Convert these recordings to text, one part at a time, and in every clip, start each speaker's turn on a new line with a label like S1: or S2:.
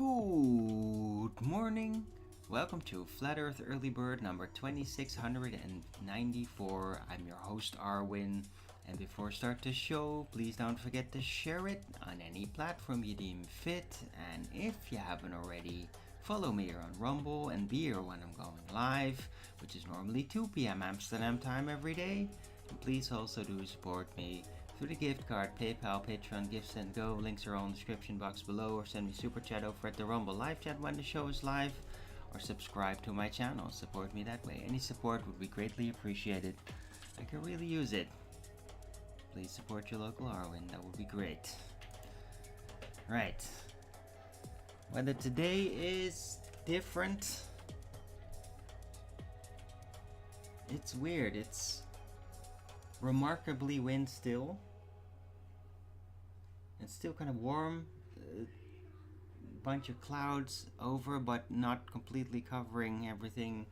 S1: Good morning. Welcome to Flat Earth Early Bird number 2694. I'm your host Arwin, and before I start the show, please don't forget to share it on any platform you deem fit, and if you haven't already, follow me here on Rumble and be here when I'm going live, which is normally 2 p.m. Amsterdam time every day. And please also do support me through the gift card, PayPal, Patreon, Gifts and Go. Links are all in the description box below, or send me super chat over at the Rumble live chat when the show is live, or subscribe to my channel. Support me that way. Any support would be greatly appreciated. I could really use it. Please support your local Arwin. That would be great. Right. Weather today is different. It's weird. It's remarkably wind still. It's still kind of warm. Bunch of clouds over, but not completely covering everything.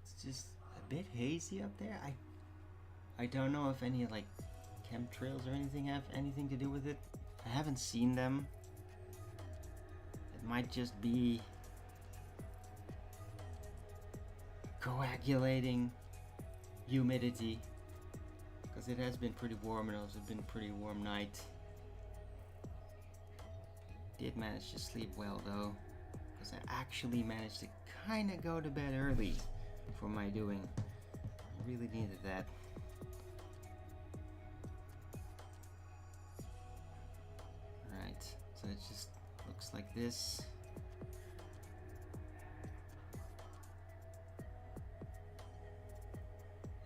S1: It's just a bit hazy up there. I don't know if any like chemtrails or anything have anything to do with it. I haven't seen them. It might just be coagulating humidity, because it has been pretty warm and also been a pretty warm night. Did manage to sleep well though, because I actually managed to kind of go to bed early for my doing. I really needed that. Right, so it just looks like this.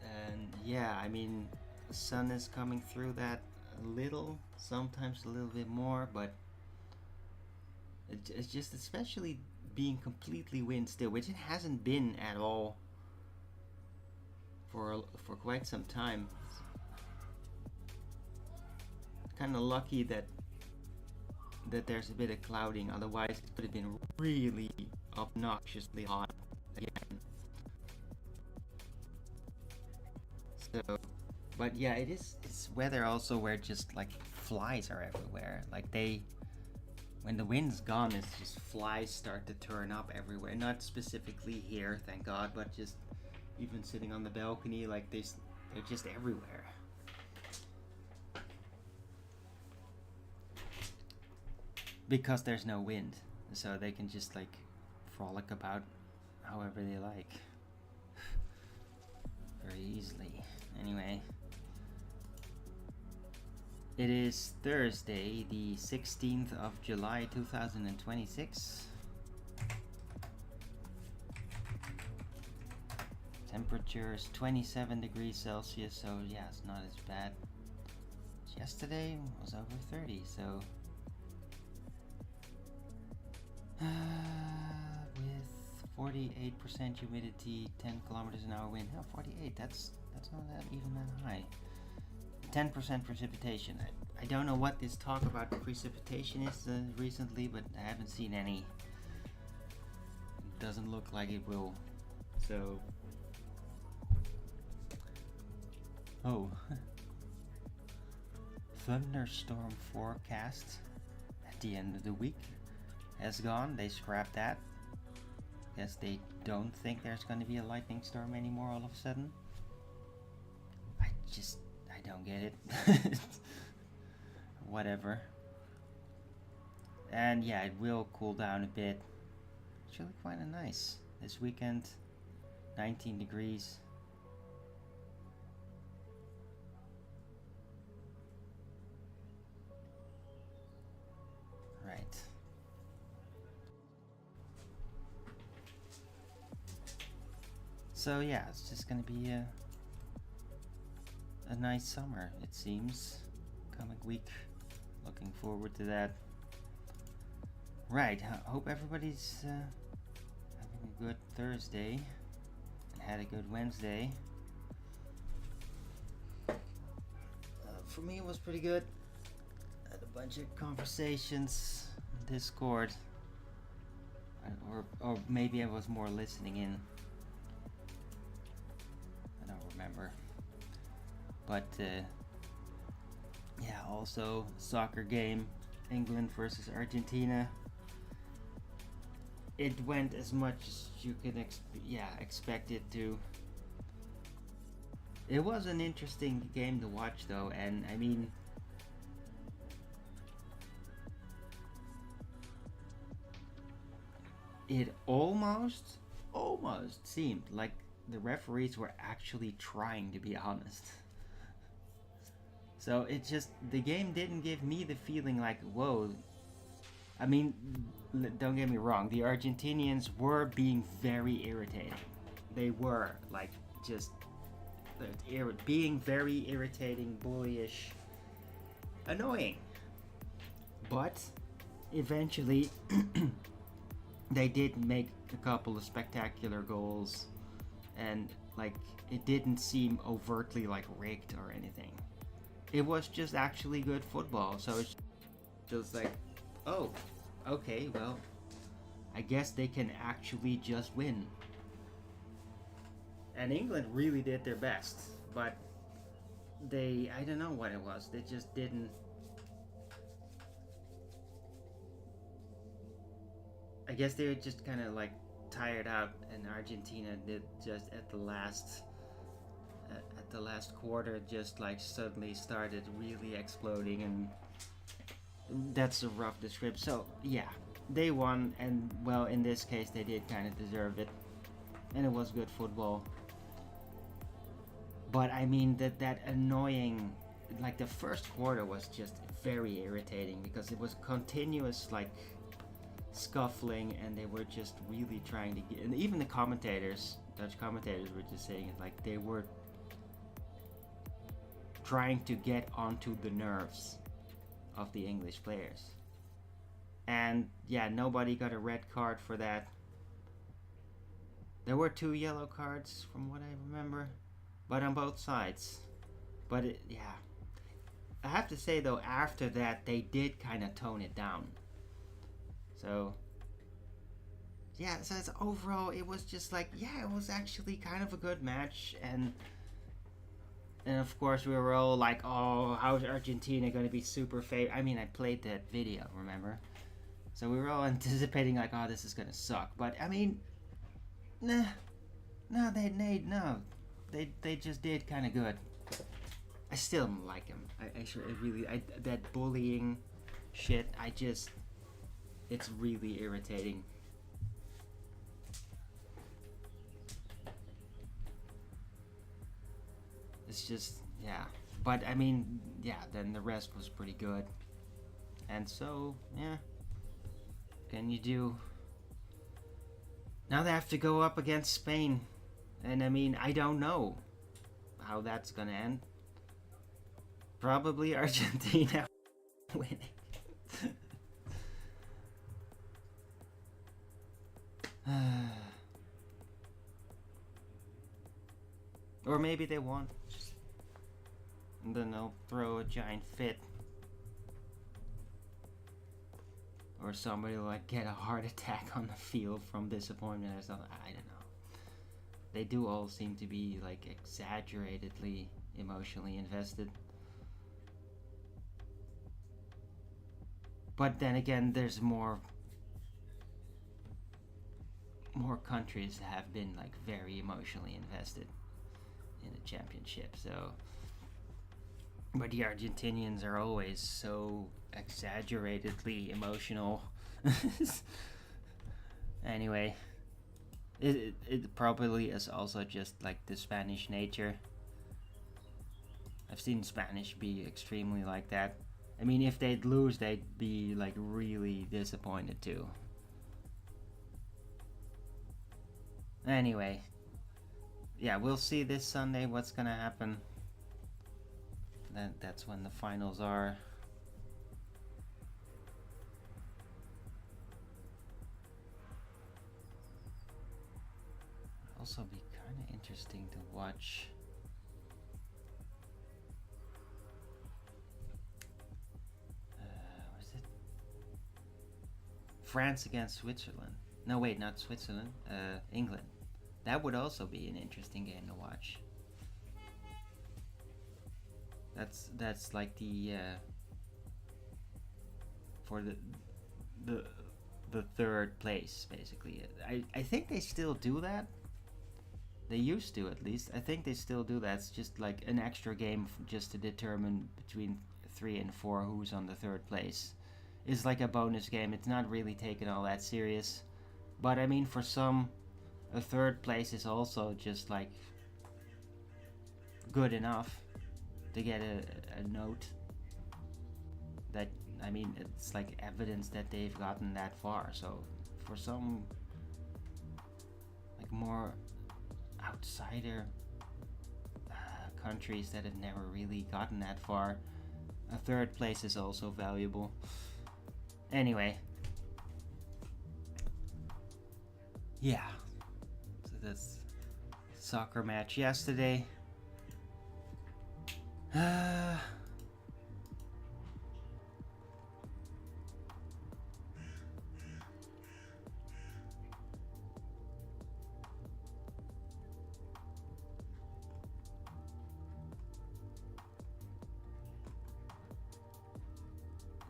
S1: And yeah, I mean, the sun is coming through that a little, sometimes a little bit more, but it's just especially being completely wind still, which it hasn't been at all for quite some time. Kind of lucky that there's a bit of clouding, otherwise it could have been really obnoxiously hot again. So, but yeah, it's weather also where just like flies are everywhere. Like when the wind's gone, it's just flies start to turn up everywhere. Not specifically here, thank God, but just even sitting on the balcony, like they're just everywhere. Because there's no wind, so they can just like frolic about however they like. Very easily. Anyway. It is Thursday, the 16th of July, 2026. Temperature is 27 degrees Celsius, so yeah, it's not as bad. Yesterday was over 30, so with 48% humidity, 10 kilometers an hour wind. Oh, 48, that's not that even that high. 10% precipitation. I don't know what this talk about precipitation is recently, but I haven't seen any. It doesn't look like it will. So, oh, thunderstorm forecast at the end of the week has gone. They scrapped that. Guess they don't think there's going to be a lightning storm anymore all of a sudden. I don't get it. Whatever. And yeah, it will cool down a bit. It's really quite nice. This weekend, 19 degrees. Right. So yeah, it's just gonna be a nice summer, it seems. Coming week. Looking forward to that. Right, hope everybody's having a good Thursday and had a good Wednesday. For me, it was pretty good. Had a bunch of conversations on Discord, or maybe I was more listening in. I don't remember. But yeah, also soccer game, England versus Argentina. it went as much as you can expect it to. It was an interesting game to watch though, and I mean, it almost seemed like the referees were actually trying to be honest. So it just, the game didn't give me the feeling like, whoa. I mean, don't get me wrong, the Argentinians were being very irritating. They were like just being very irritating, bullyish, annoying. But eventually they did make a couple of spectacular goals, and like it didn't seem overtly like rigged or anything. It was just actually good football. So it's just like, oh, okay, well, I guess they can actually just win. And England really did their best, but I don't know what it was. They just didn't. I guess they were just kind of like tired out, and Argentina did just at the last quarter just like suddenly started really exploding, and that's a rough description. So yeah, they won, and well, in this case they did kind of deserve it, and it was good football. But I mean that annoying, like the first quarter was just very irritating because it was continuous like scuffling, and they were just really trying to get, and even the Dutch commentators were just saying it like they were trying to get onto the nerves of the English players. And yeah, nobody got a red card for that. There were 2 yellow cards from what I remember, but on both sides. But yeah, I have to say though, after that they did kind of tone it down. So yeah, so it's overall it was just like, yeah, it was actually kind of a good match. And of course we were all like, oh, how's Argentina going to be super favorite? I mean, I played that video, remember? So we were all anticipating like, oh, this is going to suck. But I mean, they just did kind of good. I still don't like him. That bullying shit, it's really irritating. It's just, yeah. But I mean, yeah, then the rest was pretty good. And so, yeah. Can you do? Now they have to go up against Spain. And I mean, I don't know how that's gonna end. Probably Argentina winning. Or maybe they won't. And then they'll throw a giant fit. Or somebody will like get a heart attack on the field from disappointment or something. I don't know. They do all seem to be like exaggeratedly emotionally invested. But then again, there's more countries have been like very emotionally invested in the championship. So, but the Argentinians are always so exaggeratedly emotional. Anyway, it probably is also just like the Spanish nature. I've seen Spanish be extremely like that. I mean, if they'd lose, they'd be like really disappointed too. Anyway, yeah, we'll see this Sunday what's gonna happen. That's when the finals are. Also be kind of interesting to watch. What is it? France against Switzerland. No, wait, not Switzerland. England. That would also be an interesting game to watch. That's like the for the the third place, basically. I think they still do that. They used to, at least. I think they still do that. It's just like an extra game just to determine between 3 and 4 who's on the third place. It's like a bonus game. It's not really taken all that serious. But I mean, for some, a third place is also just like good enough to get a note. That, I mean, it's like evidence that they've gotten that far. So for some like more outsider countries that have never really gotten that far, a third place is also valuable. Anyway, yeah, so that's soccer match yesterday.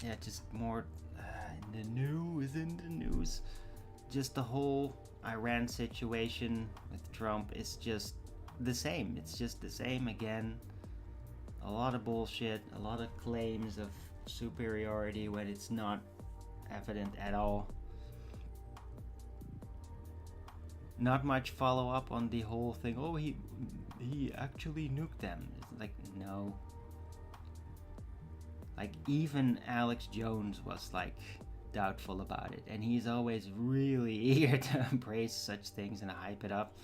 S1: Yeah, just more in the news. Just the whole Iran situation with Trump is just the same. It's just the same again. A lot of bullshit, a lot of claims of superiority when it's not evident at all. Not much follow up on the whole thing. Oh, he actually nuked them. It's like, no. Like, even Alex Jones was like doubtful about it, and he's always really eager to embrace such things and hype it up.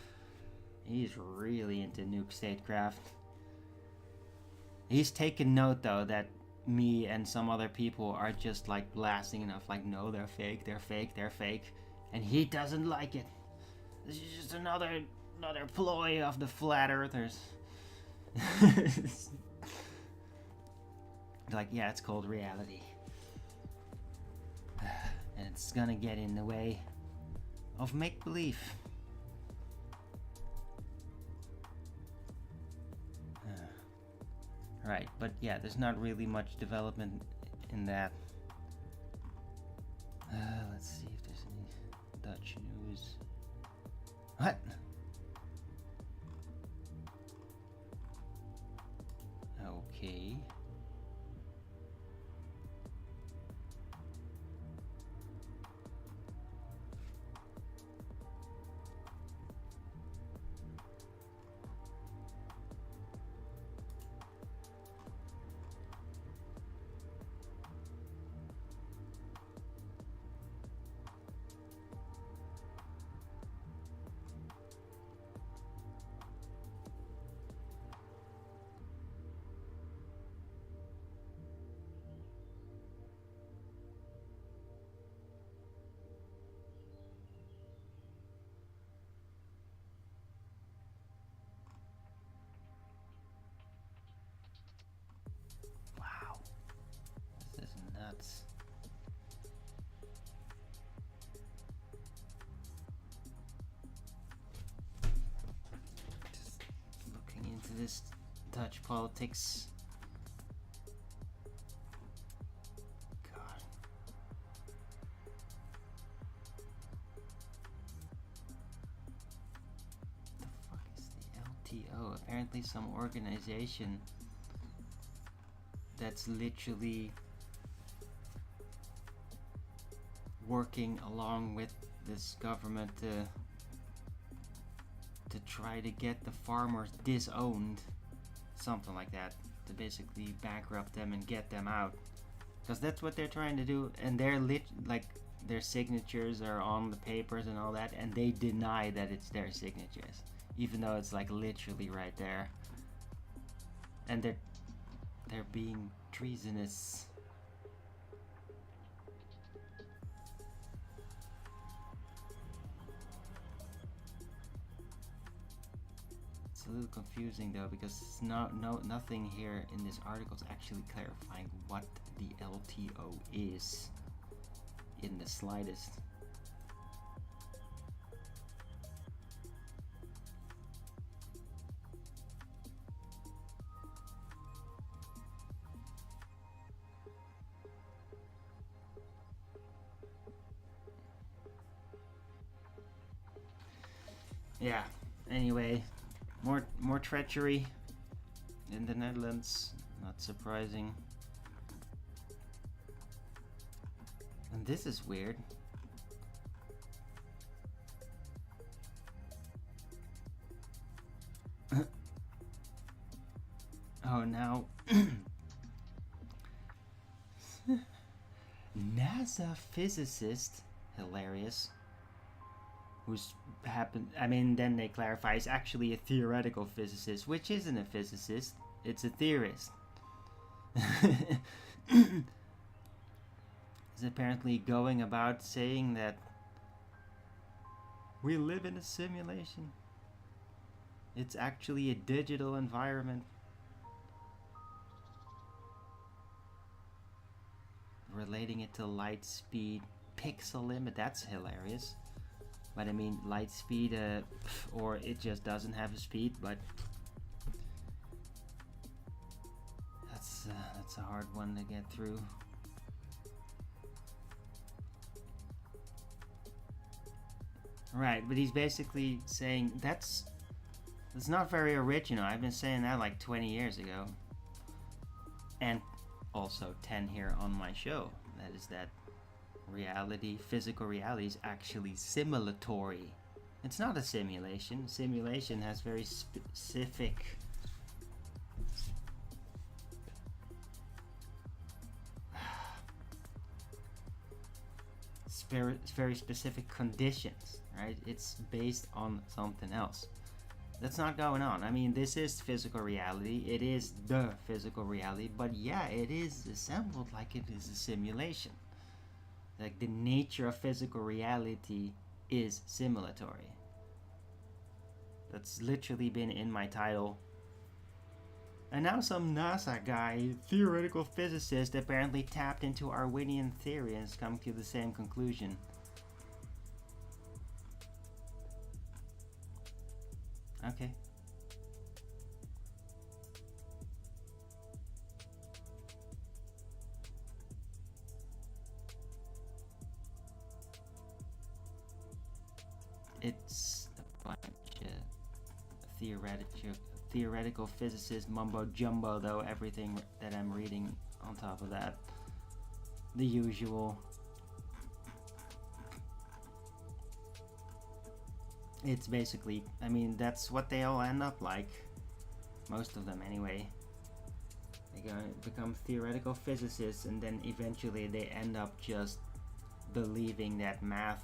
S1: He's really into nuke statecraft. He's taken note though that me and some other people are just like blasting enough, like, no, they're fake, they're fake, they're fake, and he doesn't like it. This is just another ploy of the flat earthers. Like, yeah, it's called reality. And it's gonna get in the way of make-believe. Right, but yeah, there's not really much development in that. Let's see if there's any Dutch news. What? Okay. Wow. This is nuts. Just looking into this Dutch politics. God. The fuck is the LTO? Apparently some organization that's literally working along with this government to try to get the farmers disowned, something like that, to basically bankrupt them and get them out, because that's what they're trying to do. And they're like, their signatures are on the papers and all that, and they deny that it's their signatures, even though it's like literally right there. And they're being treasonous. It's a little confusing though, because nothing here in this article is actually clarifying what the LTO is in the slightest. Yeah. Anyway, more treachery in the Netherlands. Not surprising. And this is weird. Oh, now NASA physicist, hilarious, who's happened. I mean, then they clarify is actually a theoretical physicist, which isn't a physicist; it's a theorist. Is apparently going about saying that we live in a simulation. It's actually a digital environment. Relating it to light speed pixel limit, that's hilarious. But I mean, light speed, or it just doesn't have a speed, but that's a hard one to get through. Right, but he's basically saying that's not very original. I've been saying that like 20 years ago. And also 10 here on my show. That is that reality, physical reality is actually simulatory. It's not a simulation. Simulation has very specific very specific conditions, right? It's based on something else. That's not going on. I mean, this is physical reality. It is the physical reality, but yeah, it is assembled like it is a simulation. Like the nature of physical reality is simulatory. That's literally been in my title. And now some NASA guy, theoretical physicist, apparently tapped into Arwinian theory and has come to the same conclusion. Okay. It's a bunch of theoretical physicist mumbo jumbo, though. Everything that I'm reading on top of that, the usual. It's basically, I mean, that's what they all end up like. Most of them, anyway. They become theoretical physicists, and then eventually they end up just believing that math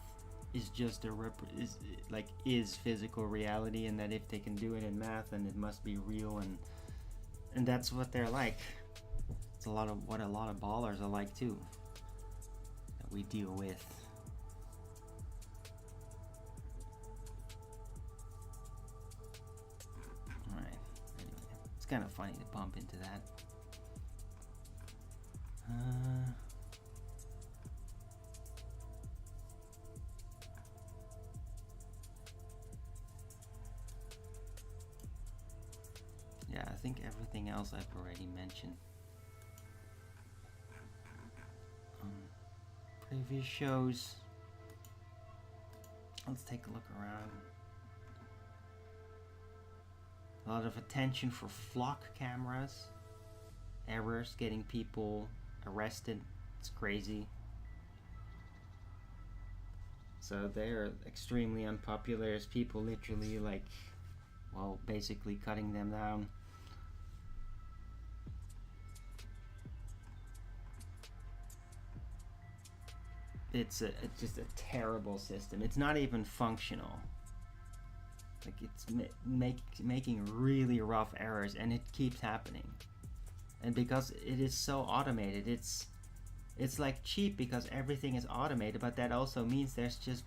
S1: is just is physical reality, and that if they can do it in math, then it must be real, and that's what they're like. It's what a lot of ballers are like too, that we deal with. Alright, anyway, it's kind of funny to bump into that. Yeah, I think everything else I've already mentioned on previous shows. Let's take a look around. A lot of attention for flock cameras. Errors, getting people arrested. It's crazy. So they're extremely unpopular as people literally basically cutting them down. It's just a terrible system. It's not even functional. Like, it's making really rough errors, and it keeps happening. And because it is so automated, it's like cheap because everything is automated, but that also means there's just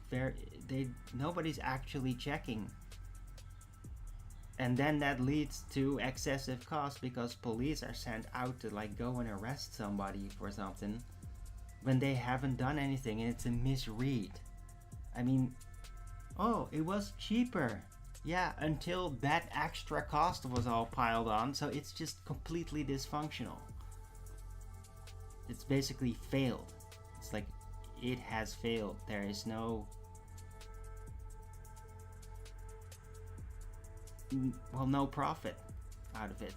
S1: nobody's actually checking. And then that leads to excessive costs because police are sent out to go and arrest somebody for something when they haven't done anything, and it's a misread. I mean, oh, it was cheaper. Yeah, until that extra cost was all piled on, so it's just completely dysfunctional. It's basically failed. It's like, it has failed. There is no... well, no profit out of it.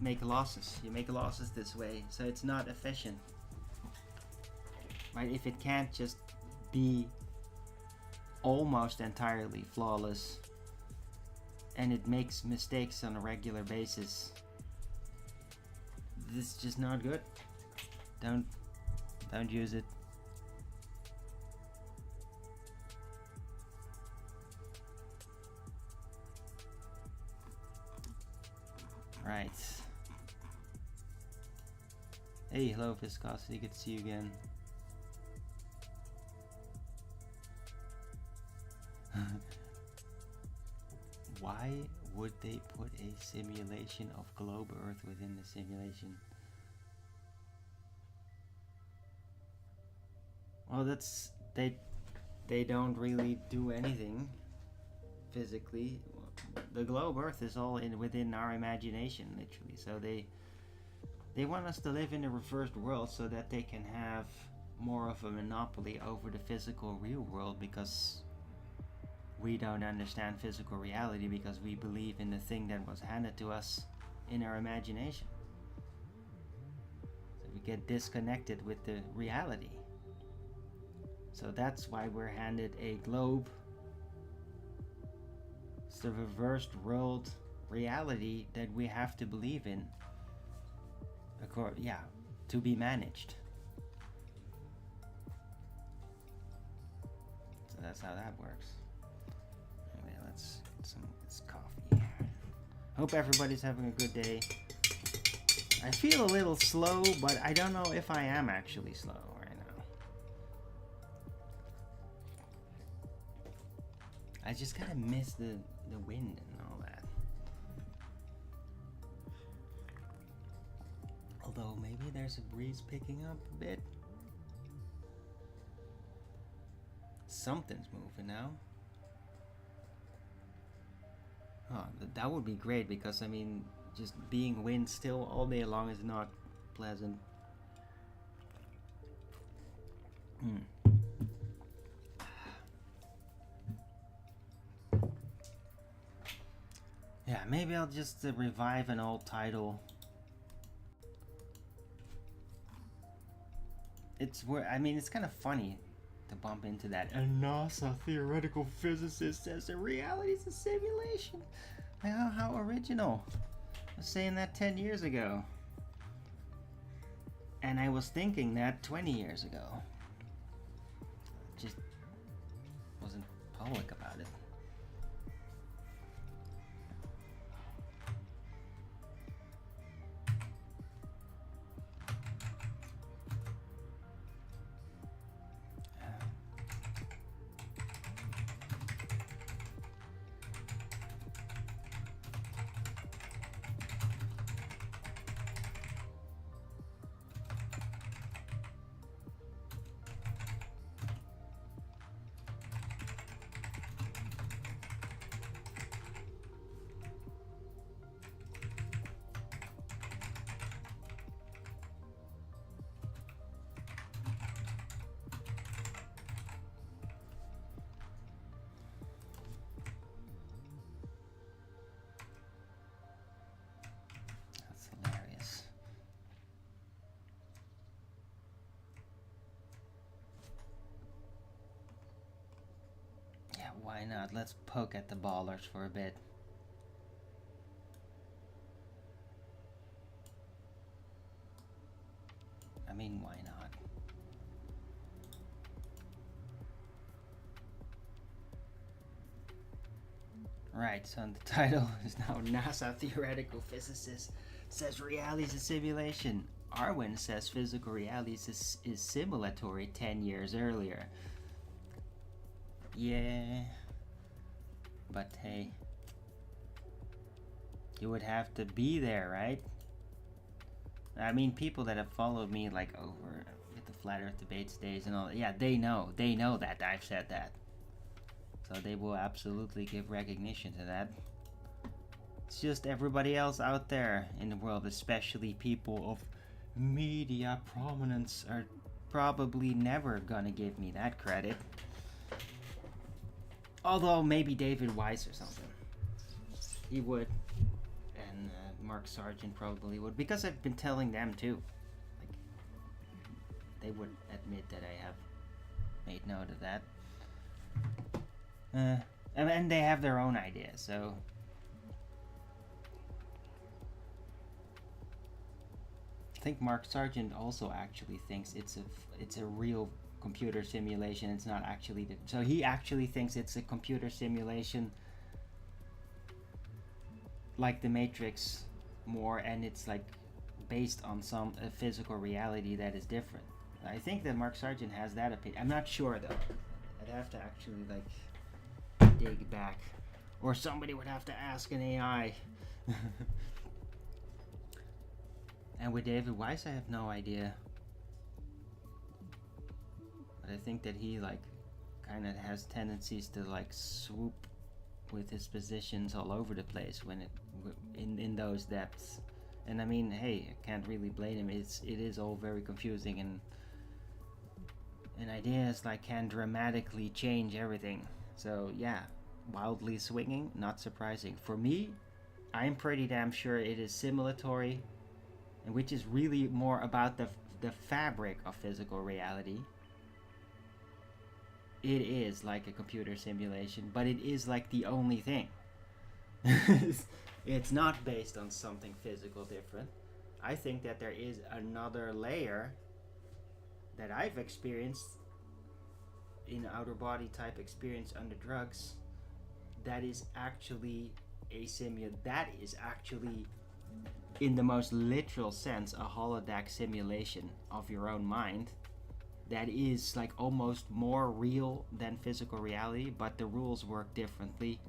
S1: Make losses. You make losses this way, so it's not efficient. Right? If it can't just be almost entirely flawless and it makes mistakes on a regular basis, this is just not good. Don't use it. Right. Hey, hello Viscosity, good to see you again. Why would they put a simulation of globe Earth within the simulation? Well, that's they don't really do anything physically. The globe Earth is all within our imagination, literally. So they want us to live in a reversed world so that they can have more of a monopoly over the physical real world, because we don't understand physical reality because we believe in the thing that was handed to us in our imagination. So we get disconnected with the reality. So that's why we're handed a globe. It's the reversed world reality that we have to believe in, to be managed. So that's how that works. Anyway, let's get some coffee. Hope everybody's having a good day. I feel a little slow, but I don't know if I am actually slow right now. I just kind of miss the wind and all that. Although maybe there's a breeze picking up a bit. Something's moving now. Oh, that would be great, because I mean, just being wind still all day long is not pleasant. Yeah, maybe I'll just revive an old title. It's kind of funny to bump into that. A NASA theoretical physicist says that reality is a simulation. How original. I was saying that 10 years ago. And I was thinking that 20 years ago. Just wasn't public about it. Why not? Let's poke at the ballers for a bit. I mean, why not? Right, so the title is now NASA theoretical physicist says reality is a simulation. Arwen says physical reality is simulatory 10 years earlier. Yeah, but hey, you would have to be there, right? I mean, people that have followed me like over with the Flat Earth debates days and all, yeah, they know that I've said that. So they will absolutely give recognition to that. It's just everybody else out there in the world, especially people of media prominence, are probably never gonna give me that credit. Although maybe David Weiss or something. he would, and Mark Sargent probably would, because I've been telling them too. Like, they would admit that I have made note of that. And they have their own ideas, so. I think Mark Sargent also actually thinks it's a real computer simulation. It's not actually so he actually thinks it's a computer simulation like the Matrix more, and it's like based on a physical reality that is different. I think that Mark Sargent has that opinion. I'm not sure though. I'd have to actually like dig back, or somebody would have to ask an AI. And with David Weiss, I have no idea. But I think that he like kind of has tendencies to like swoop with his positions all over the place when in those depths. And I mean, hey, I can't really blame him. It is all very confusing, and ideas like can dramatically change everything. So yeah, wildly swinging, not surprising. For me, I'm pretty damn sure it is simulatory, and which is really more about the fabric of physical reality. It is like a computer simulation, but it is like the only thing. It's not based on something physical different. I think that there is another layer that I've experienced in outer body type experience under drugs that is actually that is actually in the most literal sense a holodeck simulation of your own mind that is like almost more real than physical reality, but the rules work differently,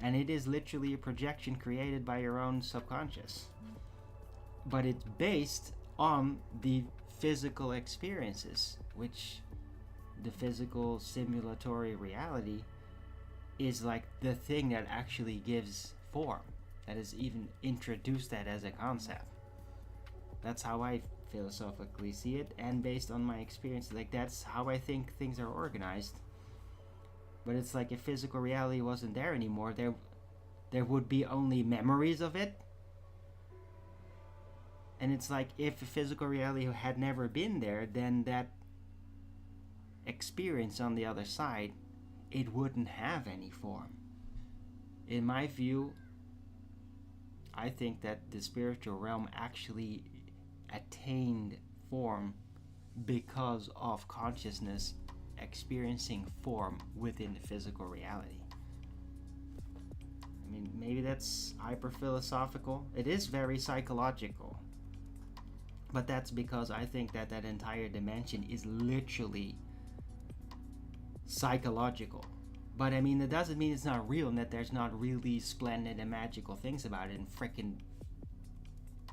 S1: and it is literally a projection created by your own subconscious, but it's based on the physical experiences, which the physical simulatory reality is like the thing that actually gives form, that has even introduced that as a concept. That's how I philosophically see it, and based on my experience, like that's how I think things are organized. But it's like if physical reality wasn't there anymore, there would be only memories of it. And it's like if physical reality had never been there, then that experience on the other side, it wouldn't have any form. In my view, I think that the spiritual realm actually attained form because of consciousness experiencing form within the physical reality. I mean, maybe that's hyper philosophical. It is very psychological. But that's because I think that that entire dimension is literally psychological. But I mean, it doesn't mean it's not real and that there's not really splendid and magical things about it and freaking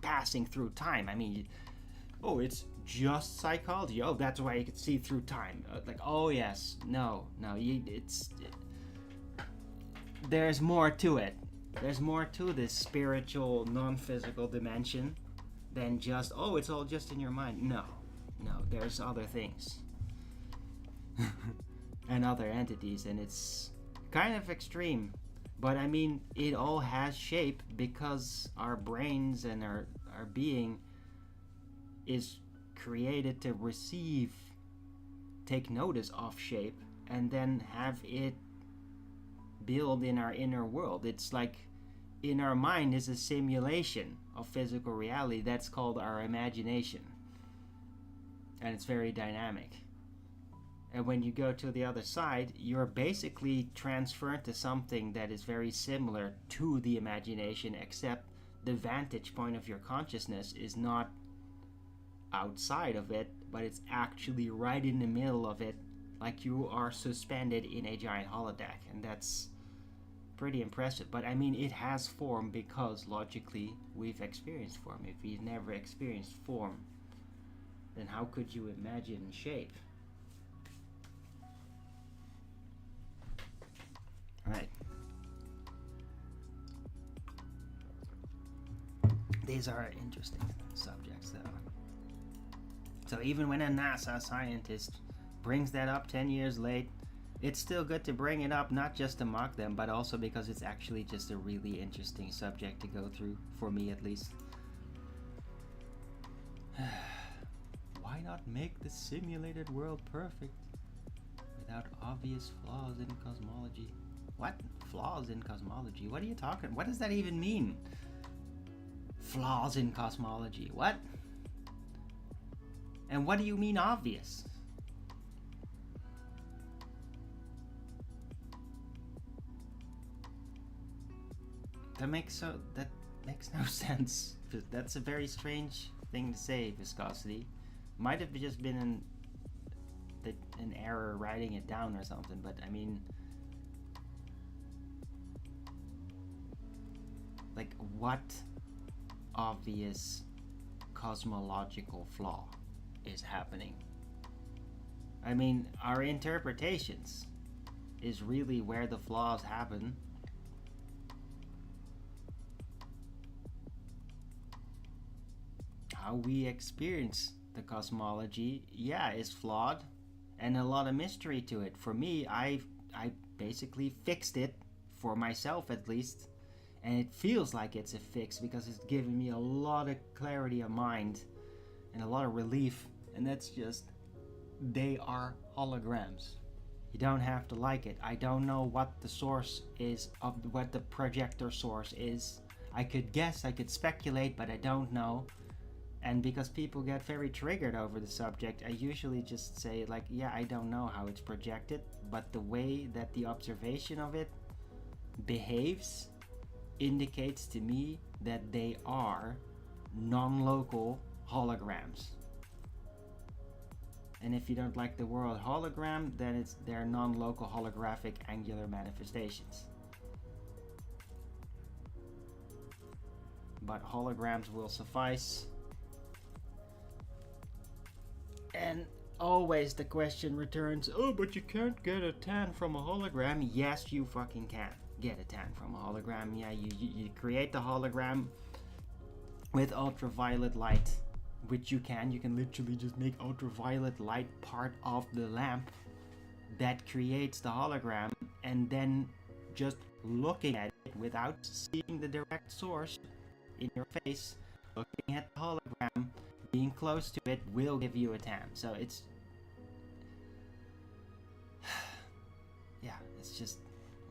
S1: passing through time. I mean, oh, it's just psychology. Oh, that's why you can see through time. Like, oh yes, no, there's more to it. There's more to this spiritual, non-physical dimension than just, oh, it's all just in your mind. No, there's other things. And other entities, and it's kind of extreme, but I mean, it all has shape because our brains and our being is created to take notice of shape, and then have it build in our inner world. It's like in our mind is a simulation of physical reality that's called our imagination, and it's very dynamic. And when you go to the other side, you're basically transferred to something that is very similar to the imagination, except the vantage point of your consciousness is not outside of it, but it's actually right in the middle of it, like you are suspended in a giant holodeck. And that's pretty impressive. But I mean, it has form because logically we've experienced form. If we've never experienced form, then how could you imagine shape? Right. These are interesting subjects, though. So even when a NASA scientist brings that up 10 years late, it's still good to bring it up, not just to mock them, but also because it's actually just a really interesting subject to go through, for me at least. Why not make the simulated world perfect without obvious flaws in cosmology? What? Flaws in cosmology? What are you talking? What does that even mean? Flaws in cosmology. What? And what do you mean obvious? That makes no sense. That's a very strange thing to say, viscosity. Might have just been an error writing it down or something, but I mean, like, what obvious cosmological flaw is happening? I mean, our interpretations is really where the flaws happen. How we experience the cosmology, yeah, is flawed and a lot of mystery to it. For me, I basically fixed it, for myself at least, and it feels like it's a fix because it's given me a lot of clarity of mind and a lot of relief. And that's just, they are holograms. You don't have to like it. I don't know what the source is of what the projector source is. I could guess, I could speculate, but I don't know. And because people get very triggered over the subject, I usually just say, like, yeah, I don't know how it's projected, but the way that the observation of it behaves indicates to me that they are non-local holograms. And if you don't like the word hologram, then they're non-local holographic angular manifestations. But holograms will suffice. And always the question returns, oh, but you can't get a tan from a hologram. Yes, you fucking can get a tan from a hologram. Yeah, you create the hologram with ultraviolet light, which you can literally just make ultraviolet light part of the lamp that creates the hologram, and then just looking at it without seeing the direct source in your face, looking at the hologram, being close to it will give you a tan. So it's yeah, it's just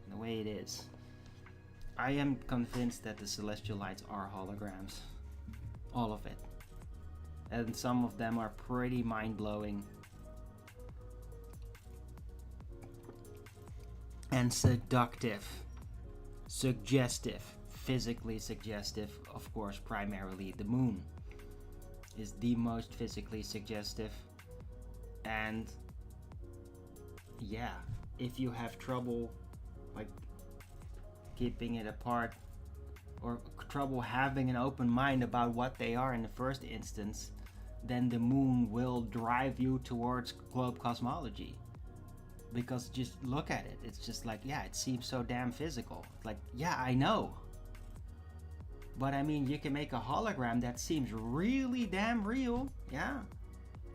S1: the way it is. I am convinced that the celestial lights are holograms, all of it, and some of them are pretty mind-blowing and seductive, suggestive, physically suggestive. Of course, primarily the moon is the most physically suggestive. And yeah, if you have trouble like keeping it apart, or trouble having an open mind about what they are in the first instance, then the moon will drive you towards globe cosmology. Because just look at it, it's just like, yeah, it seems so damn physical. Like, yeah, I know, but I mean, you can make a hologram that seems really damn real. Yeah,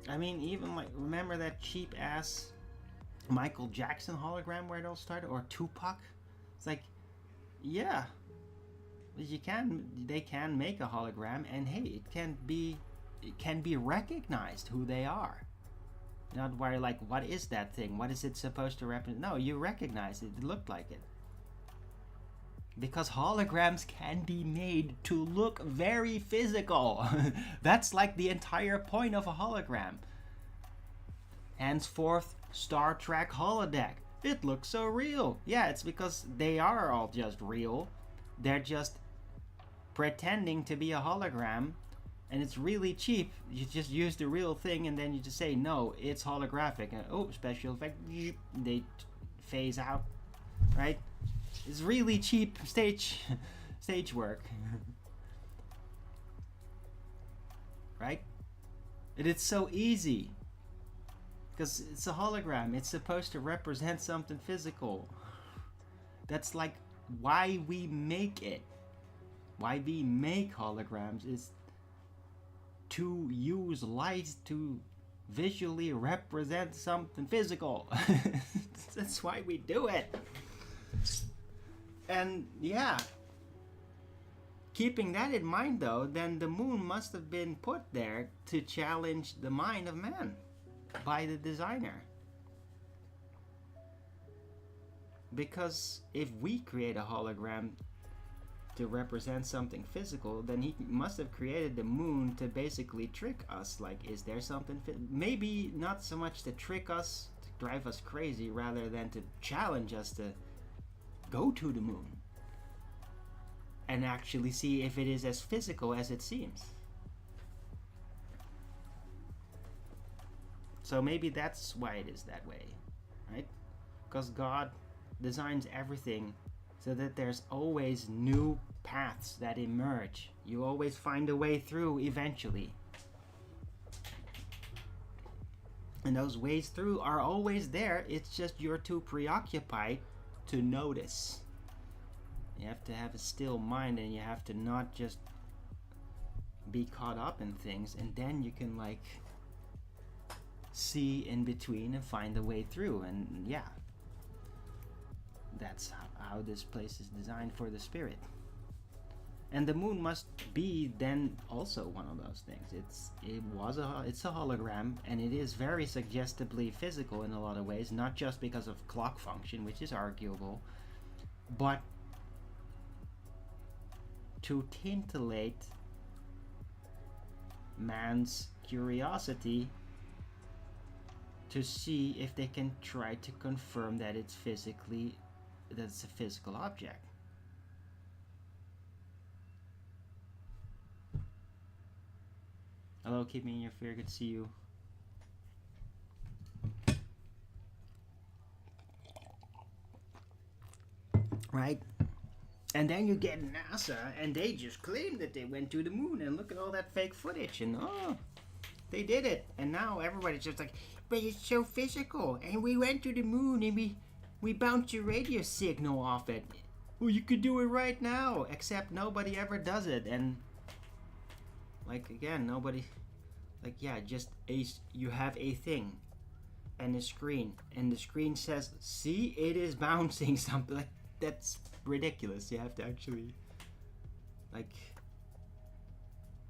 S1: I mean, even like, remember that cheap ass Michael Jackson hologram where it all started, or Tupac? It's like, yeah, they can make a hologram, and hey, it can be recognized who they are. Not where, like, what is that thing? What is it supposed to represent? No, you recognize it. It looked like it. Because holograms can be made to look very physical. That's like the entire point of a hologram. Henceforth, Star Trek holodeck. It looks so real. Yeah, it's because they are all just real. They're just pretending to be a hologram, and it's really cheap. You just use the real thing, and then you just say, no, it's holographic. And, oh, special effect, they phase out, right? It's really cheap stage work. Right? And it's so easy. Because it's a hologram. It's supposed to represent something physical. That's like why we make it. Why we make holograms is to use light to visually represent something physical. That's why we do it. And yeah, keeping that in mind though, then the moon must have been put there to challenge the mind of man by the designer. Because if we create a hologram to represent something physical, then he must have created the moon to basically trick us. Like, is there something maybe not so much to trick us, to drive us crazy, rather than to challenge us to go to the moon and actually see if it is as physical as it seems. So maybe that's why it is that way, right? Because God designs everything so that there's always new paths that emerge. You always find a way through eventually. And those ways through are always there. It's just you're too preoccupied to notice. You have to have a still mind, and you have to not just be caught up in things, and then you can like see in between and find a way through. And yeah, that's how this place is designed for the spirit. And the moon must be then also one of those things. It's a hologram, and it is very suggestively physical in a lot of ways, not just because of clock function, which is arguable, but to titillate man's curiosity to see if they can try to confirm that it's a physical object. Hello, keep me in your fear. Good to see you. Right? And then you get NASA, and they just claim that they went to the moon, and look at all that fake footage, and oh, they did it. And now everybody's just like, but it's so physical, and we went to the moon, and we bounced your radio signal off it. Well, you could do it right now, except nobody ever does it. And like, again, nobody, like, yeah, just you have a thing and a screen, and the screen says, see, it is bouncing something. Like, that's ridiculous. You have to actually like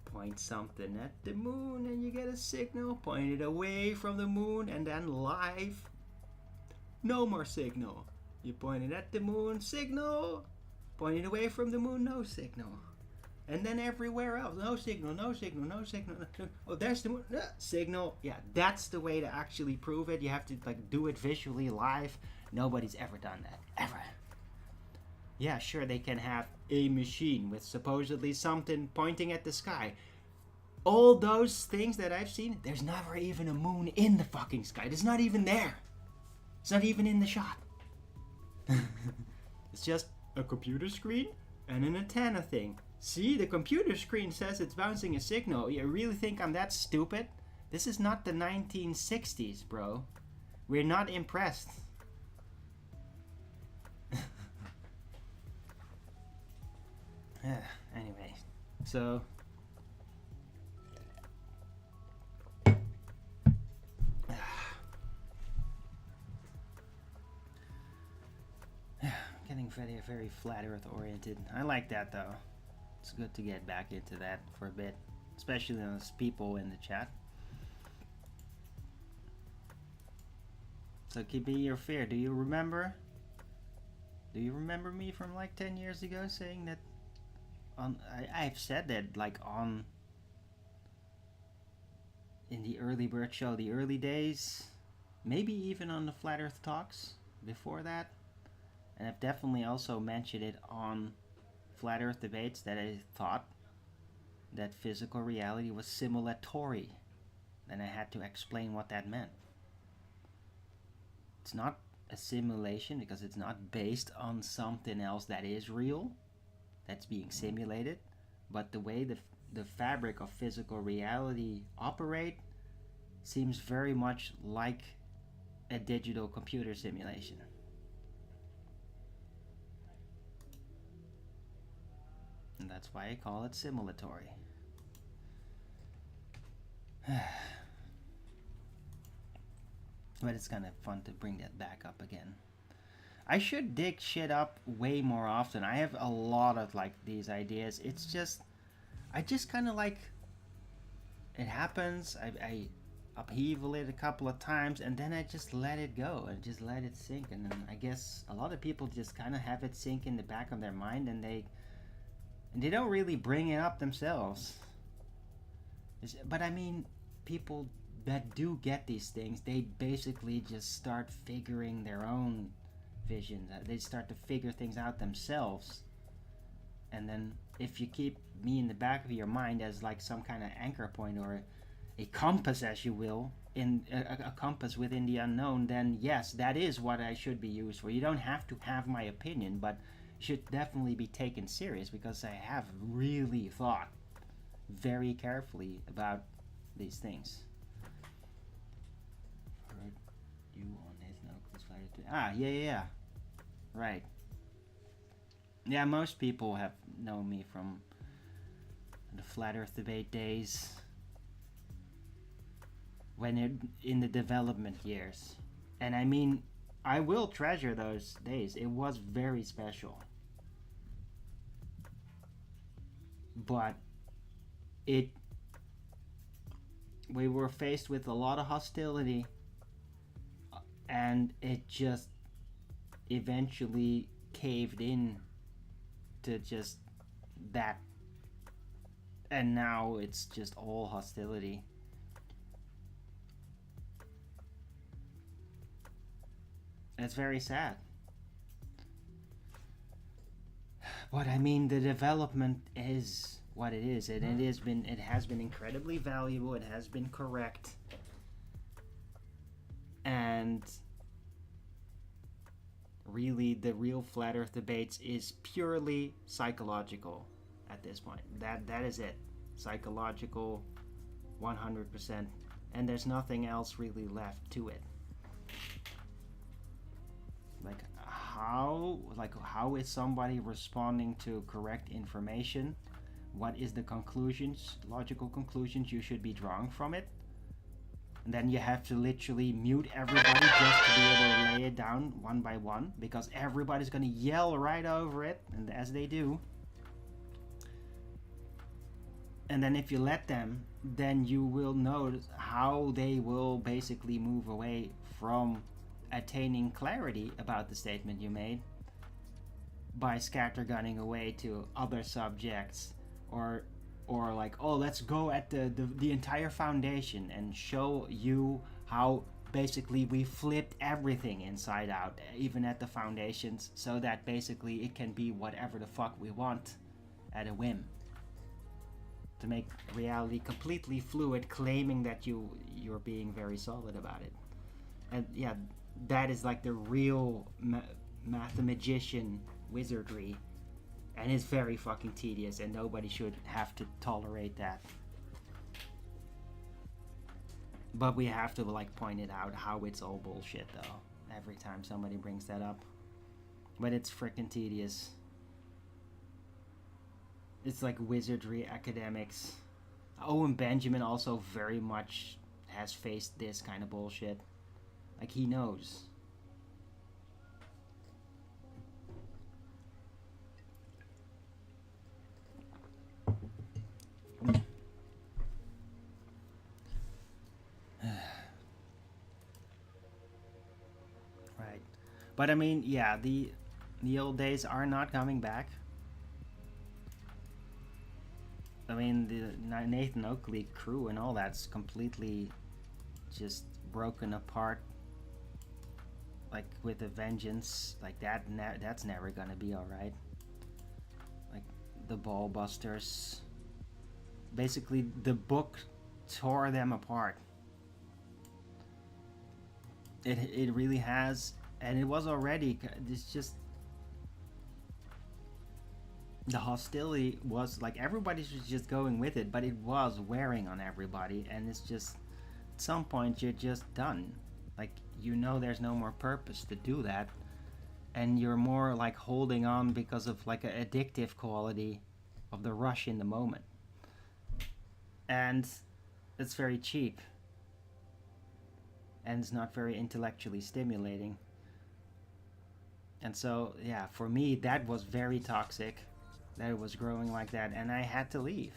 S1: point something at the moon, and you get a signal, point it away from the moon, and then live, no more signal. You point it at the moon, signal, point it away from the moon, no signal. And then everywhere else, no signal, no signal, no signal. Oh, there's the moon, signal. Yeah, that's the way to actually prove it. You have to like do it visually live. Nobody's ever done that, ever. Yeah, sure, they can have a machine with supposedly something pointing at the sky. All those things that I've seen, there's never even a moon in the fucking sky. It's not even there. It's not even in the shot. It's just a computer screen and an antenna thing. See, the computer screen says it's bouncing a signal. You really think I'm that stupid? This is not the 1960s, bro. We're not impressed. Anyway, so getting very flat earth oriented. I like that though. It's good to get back into that for a bit, especially those people in the chat. So keep me your fear. Do you remember me from like 10 years ago saying that I've said that like in the early bird show, the early days, maybe even on the Flat Earth Talks before that, and I've definitely also mentioned it on Flat Earth Debates that I thought that physical reality was simulatory, and I had to explain what that meant. It's not a simulation because it's not based on something else that is real, that's being simulated, but the way the fabric of physical reality operate seems very much like a digital computer simulation. And that's why I call it simulatory. But it's kind of fun to bring that back up again. I should dig shit up way more often. I have a lot of like these ideas. It's just, I just kind of like, it happens. I upheaval it a couple of times and then I just let it go and just let it sink. And then I guess a lot of people just kind of have it sink in the back of their mind and they don't really bring it up themselves. But I mean, people that do get these things, they basically just start figuring their own vision. They start to figure things out themselves. And then if you keep me in the back of your mind as like some kind of anchor point or a compass, as you will, in a compass within the unknown, then yes, that is what I should be used for. You don't have to have my opinion, but should definitely be taken serious because I have really thought very carefully about these things. Heard you on his knuckles. Yeah. Right. Yeah, most people have known me from the Flat Earth debate days. When in the development years. And I mean, I will treasure those days. It was very special. But we were faced with a lot of hostility and it just eventually caved in to just that. And now it's just all hostility. It's very sad. But I mean, the development is what it is, and it has been incredibly valuable. It has been correct, and really, the real Flat Earth debates is purely psychological at this point. That is it, psychological, 100%, and there's nothing else really left to it. How is somebody responding to correct information? What is the conclusions, logical conclusions you should be drawing from it? And then you have to literally mute everybody just to be able to lay it down one by one, because everybody's going to yell right over it, and as they do. And then if you let them, then you will notice how they will basically move away from attaining clarity about the statement you made by scattergunning away to other subjects, or like, oh, let's go at the entire foundation and show you how basically we flipped everything inside out, even at the foundations, so that basically it can be whatever the fuck we want at a whim, to make reality completely fluid, claiming that you're being very solid about it. And yeah, that is like the real mathematician wizardry, and it's very fucking tedious, and nobody should have to tolerate that. But we have to like point it out how it's all bullshit though every time somebody brings that up. But it's freaking tedious. It's like wizardry academics. Owen Benjamin also very much has faced this kind of bullshit. Like, he knows. Right. But I mean, yeah, the old days are not coming back. I mean, the Nathan Oakley crew and all that's completely just broken apart, like with a vengeance. Like that's never gonna be all right. Like the Ballbusters, basically the book tore them apart. It really has, and it was already. It's just the hostility was like everybody was just going with it, but it was wearing on everybody, and it's just at some point you're just done. Like, you know, there's no more purpose to do that, and you're more like holding on because of like an addictive quality of the rush in the moment, and it's very cheap. and it's not very intellectually stimulating. And so, yeah, for me, that was very toxic, that it was growing like that, and I had to leave.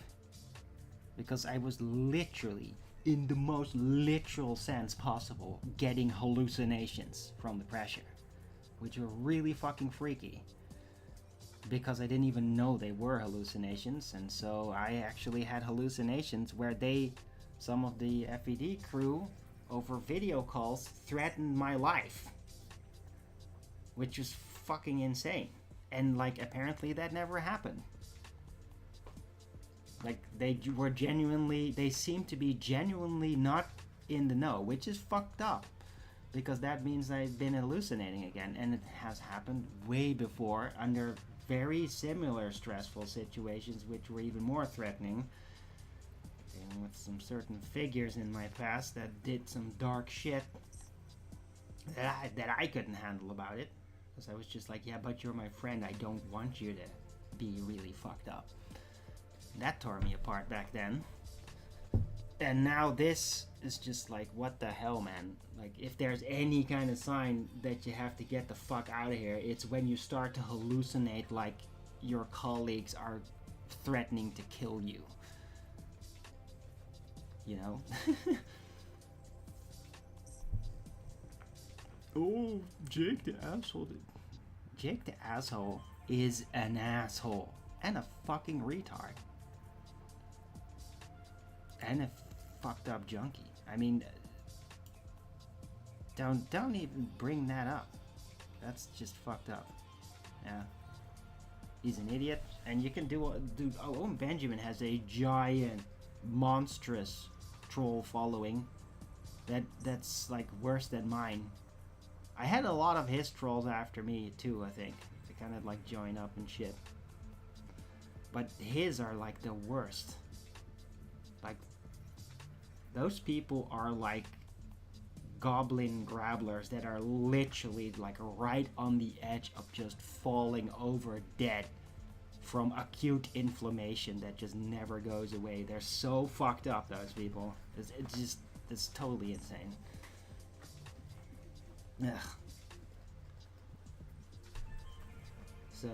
S1: Because I was literally, in the most literal sense possible, getting hallucinations from the pressure, which were really fucking freaky. Because I didn't even know they were hallucinations, and so I actually had hallucinations where some of the FED crew, over video calls, threatened my life. Which was fucking insane. And, like, apparently that never happened. Like, they seem to be genuinely not in the know, which is fucked up. Because that means I've been hallucinating again, and it has happened way before under very similar stressful situations, which were even more threatening. Dealing with some certain figures in my past that did some dark shit that I couldn't handle about it. Because I was just like, yeah, but you're my friend. I don't want you to be really fucked up. That tore me apart back then. And now this is just like, what the hell, man? Like, if there's any kind of sign that you have to get the fuck out of here, it's when you start to hallucinate like your colleagues are threatening to kill you. You know? Oh, Jake the asshole. Jake the asshole is an asshole. And a fucking retard. And a fucked up junkie. I mean, don't even bring that up. That's just fucked up. Yeah. He's an idiot. And you can do Owen Benjamin has a giant, monstrous troll following. That's like worse than mine. I had a lot of his trolls after me too, I think. They kind of like join up and shit. But his are like the worst. Like, those people are like goblin grabblers that are literally like right on the edge of just falling over dead from acute inflammation that just never goes away. They're so fucked up, those people. It's totally insane. Ugh. So,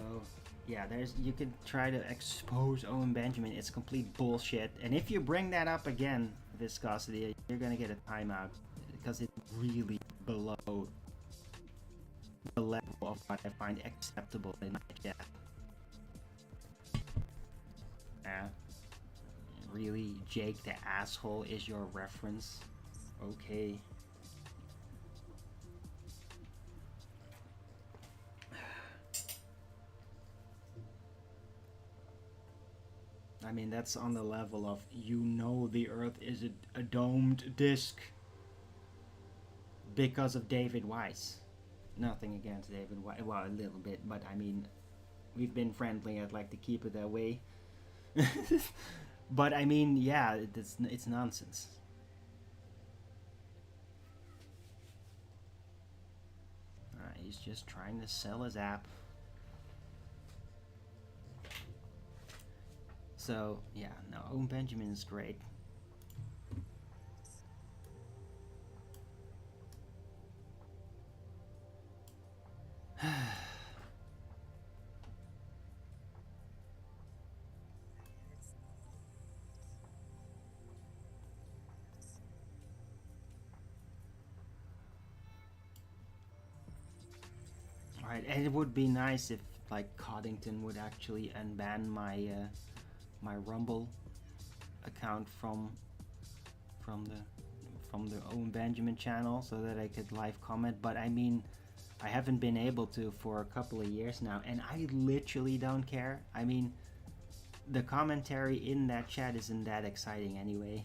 S1: yeah, you could try to expose Owen Benjamin. It's complete bullshit. And if you bring that up again, Viscosity, you're gonna get a timeout. Because it's really below the level of what I find acceptable in my chat. Really, Jake the asshole is your reference? Okay. I mean, that's on the level of, you know, the Earth is a domed disc because of David Weiss. Nothing against David Weiss, well, a little bit, but I mean, we've been friendly. I'd like to keep it that way. But I mean, yeah, it's nonsense. Alright, he's just trying to sell his app. So, yeah, no, Owen Benjamin is great. Alright, and it would be nice if, like, Coddington would actually unban my my Rumble account from the Owen Benjamin channel so that I could live comment, but I mean, I haven't been able to for a couple of years now, and I literally don't care. I mean, the commentary in that chat isn't that exciting anyway.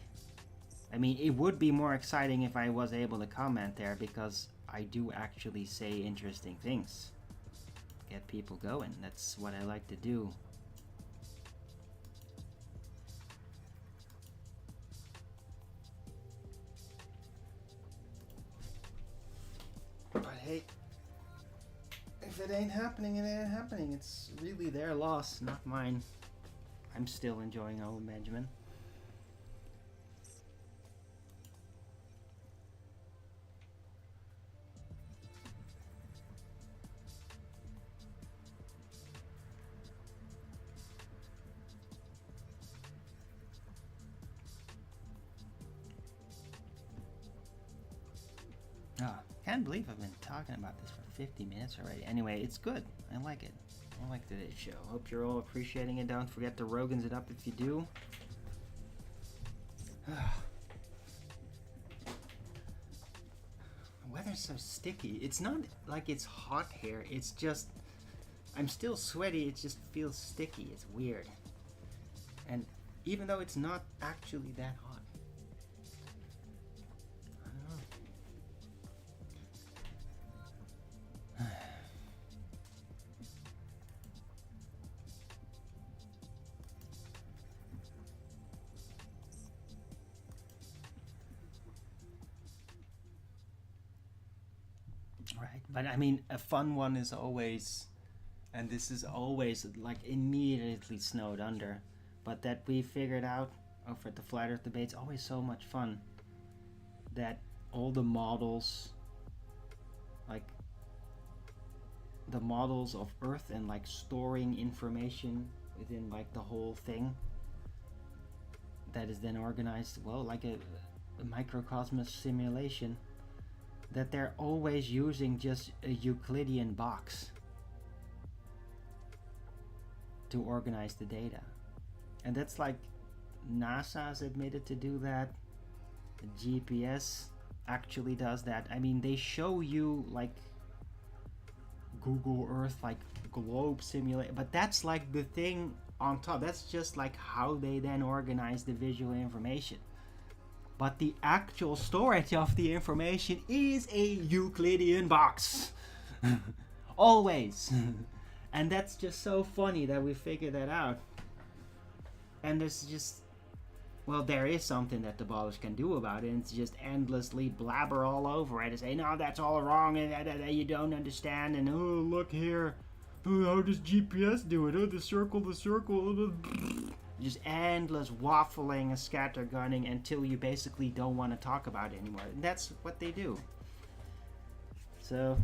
S1: I mean, it would be more exciting if I was able to comment there, because I do actually say interesting things. Get people going. That's what I like to do. But hey, if it ain't happening, it ain't happening. It's really their loss, not mine. I'm still enjoying Owen Benjamin. can't believe I've been talking about this for 50 minutes already. Anyway, it's good. I like it. I like today's show. Hope you're all appreciating it. Don't forget to Rogan's it up if you do. The weather's so sticky. It's not like it's hot here. It's just, I'm still sweaty. It just feels sticky. It's weird. And even though it's not actually that hot. I don't know. Right, but I mean, a fun one is always, and this is always like immediately snowed under, but that we figured out over at the Flat Earth Debate's always so much fun that all the models, like the models of Earth and like storing information within like the whole thing that is then organized, well, like a microcosmos simulation, that they're always using just a Euclidean box to organize the data. And that's like, NASA's admitted to do that. The GPS actually does that. I mean, they show you like Google Earth, like globe simulate, but that's like the thing on top. That's just like how they then organize the visual information. But the actual storage of the information is a Euclidean box. Always. And that's just so funny that we figured that out. And there's just, well, there is something that the ballers can do about it, and it's just endlessly blabber all over it and say, no, that's all wrong, and you don't understand, and oh, look here, oh, how does GPS do it? Oh, the circle. Just endless waffling and scattergunning until you basically don't want to talk about it anymore. And that's what they do. So,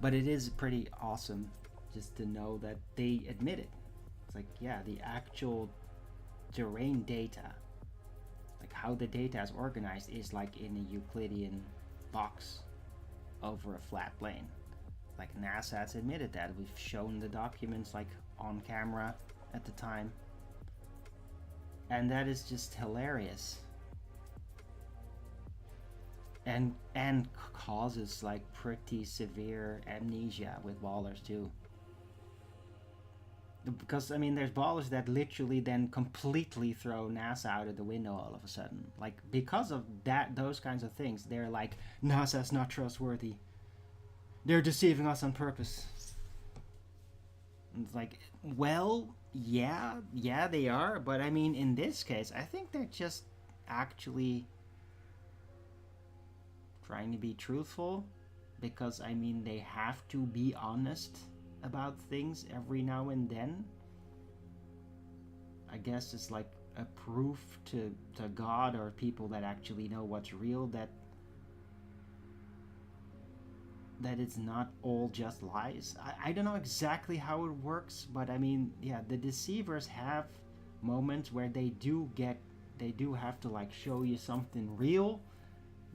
S1: but it is pretty awesome just to know that they admit it. It's like, yeah, the actual terrain data, like how the data is organized, is like in a Euclidean box over a flat plane. Like NASA has admitted that. We've shown the documents like on camera at the time, and that is just hilarious, and causes like pretty severe amnesia with ballers too, because I mean, there's ballers that literally then completely throw NASA out of the window all of a sudden, like because of that, those kinds of things. They're like, NASA's not trustworthy, they're deceiving us on purpose. And it's like, well, yeah, they are, but I mean, in this case, I think they're just actually trying to be truthful, because I mean, they have to be honest about things every now and then. I guess it's like a proof to God or people that actually know what's real, that it's not all just lies. I don't know exactly how it works, but I mean, yeah, the deceivers have moments where they do have to like show you something real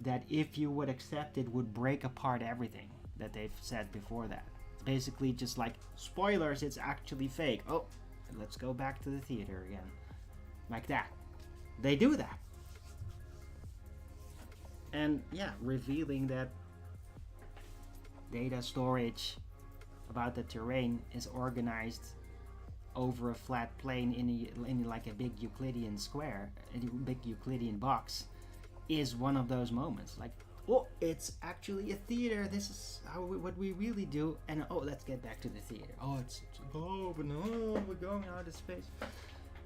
S1: that if you would accept it would break apart everything that they've said before that. It's basically just like, spoilers, it's actually fake. Oh, let's go back to the theater again. Like that. They do that. And yeah, revealing that data storage about the terrain is organized over a flat plane in like a big Euclidean square, a big Euclidean box, is one of those moments. Like, oh, it's actually a theater. This is what we really do. And oh, let's get back to the theater. Oh, it's a globe, and oh, we're going out of space,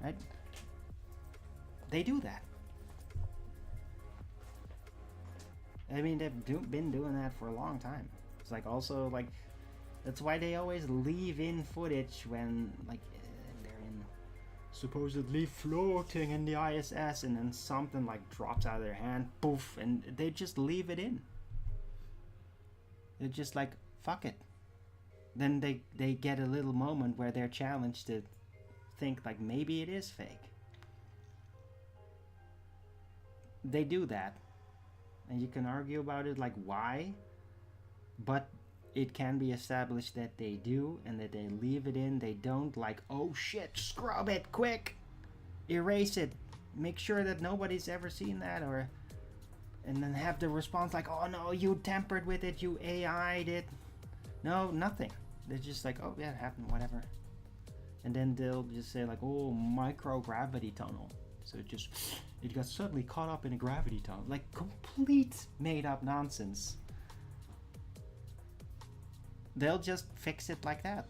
S1: right? They do that. I mean, they've been doing that for a long time. It's like, also like, that's why they always leave in footage when like they're in supposedly floating in the ISS, and then something like drops out of their hand, poof, and they just leave it in. They're just like, fuck it. Then they get a little moment where they're challenged to think like, maybe it is fake. They do that. and you can argue about it, like why, but it can be established that they do, and that they leave it in. They don't, like, oh shit, scrub it quick, erase it, make sure that nobody's ever seen that, or and then have the response like, oh no, you tampered with it, you AI'd it. No, nothing. They're just like, oh yeah, it happened, whatever. And then they'll just say like, oh, microgravity tunnel. So it got suddenly caught up in a gravity tunnel. Like complete made up nonsense. They'll just fix it like that.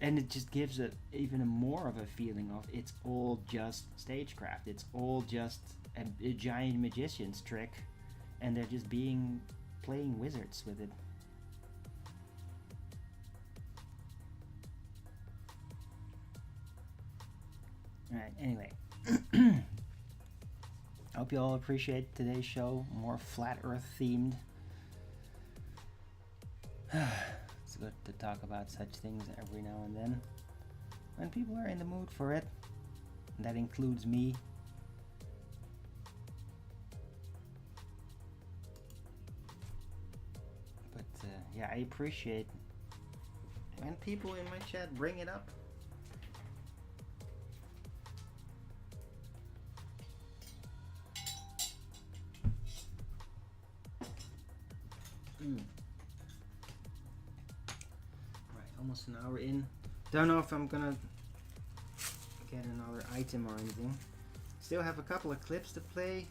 S1: And it just gives it even more of a feeling of it's all just stagecraft. It's all just a giant magician's trick. And they're just playing wizards with it. Alright, anyway. I hope you all appreciate today's show. More flat earth themed. It's good to talk about such things every now and then. When people are in the mood for it. And that includes me. But yeah, I appreciate when people in my chat bring it up. Right, almost an hour in. Don't know if I'm gonna get another item or anything. Still have a couple of clips to play.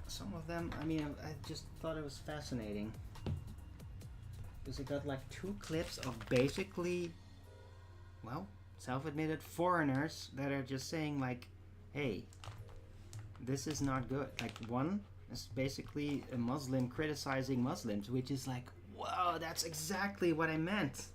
S1: Some of them, I mean, I just thought it was fascinating. Because I got like 2 clips of basically, well, self-admitted foreigners that are just saying like, hey, this is not good. Like one is basically a Muslim criticizing Muslims, which is like, whoa, that's exactly what I meant.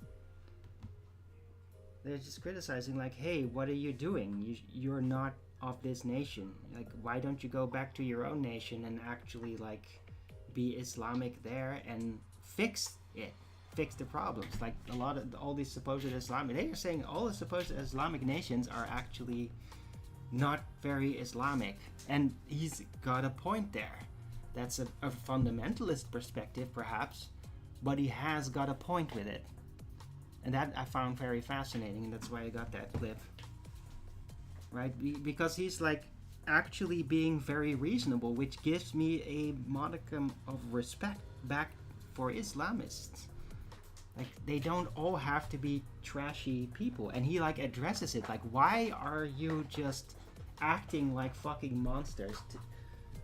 S1: They're just criticizing like, hey, what are you doing? You're not of this nation. Like, why don't you go back to your own nation and actually like be Islamic there and fix it? Fix the problems. Like a lot of all these supposed Islamic, they are saying all the supposed Islamic nations are actually not very Islamic, and he's got a point there. That's a fundamentalist perspective perhaps, but he has got a point with it, and that I found very fascinating, and that's why I got that clip, right? Because he's like actually being very reasonable, which gives me a modicum of respect back for Islamists. Like, they don't all have to be trashy people, and he like addresses it like, why are you just acting like fucking monsters,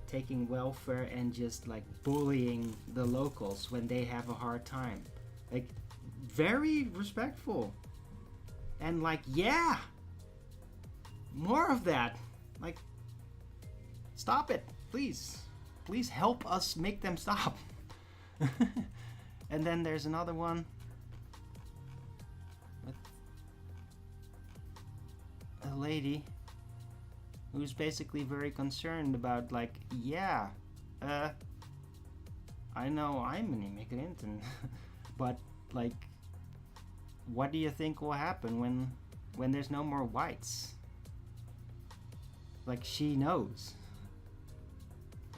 S1: taking welfare and just like bullying the locals when they have a hard time? Like, very respectful, and like, yeah, more of that. Like, stop it, please help us make them stop. And then there's another one with a lady who's basically very concerned about like, yeah, I know I'm an immigrant, and but like, what do you think will happen when there's no more whites? Like, she knows.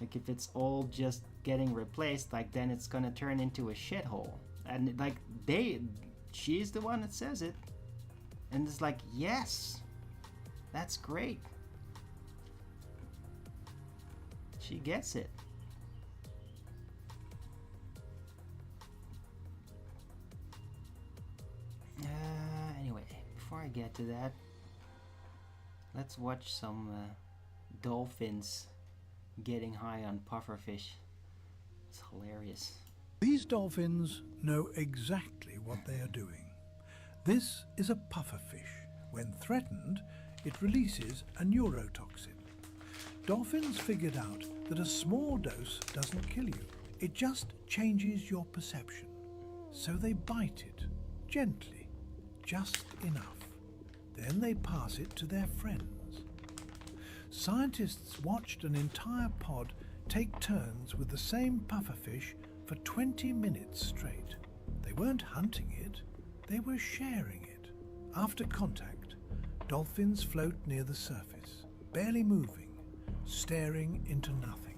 S1: Like, if it's all just getting replaced, like, then it's gonna turn into a shithole. And like, she's the one that says it, and it's like, yes, that's great. She gets it. Anyway, before I get to that, let's watch some dolphins getting high on pufferfish. It's hilarious.
S2: These dolphins know exactly what they are doing. This is a pufferfish. When threatened, it releases a neurotoxin. Dolphins figured out that a small dose doesn't kill you. It just changes your perception. So they bite it, gently, just enough. Then they pass it to their friends. Scientists watched an entire pod take turns with the same pufferfish for 20 minutes straight. They weren't hunting it, they were sharing it. After contact, Dolphins float near the surface, barely moving, staring into nothing.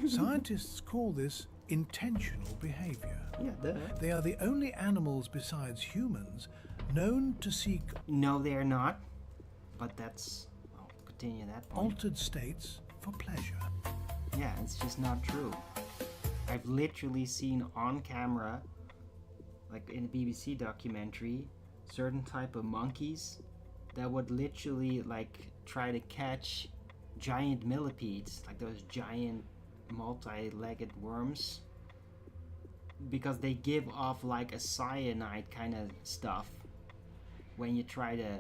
S2: Scientists call this intentional behavior.
S1: Yeah, duh.
S2: They are the only animals besides humans known to seek
S1: No, they are not. But that's... I'll continue that point.
S2: altered states for pleasure.
S1: Yeah, it's just not true. I've literally seen on camera, like in a BBC documentary, certain type of monkeys that would literally like try to catch giant millipedes, like those giant multi-legged worms, because they give off like a cyanide kind of stuff when you try to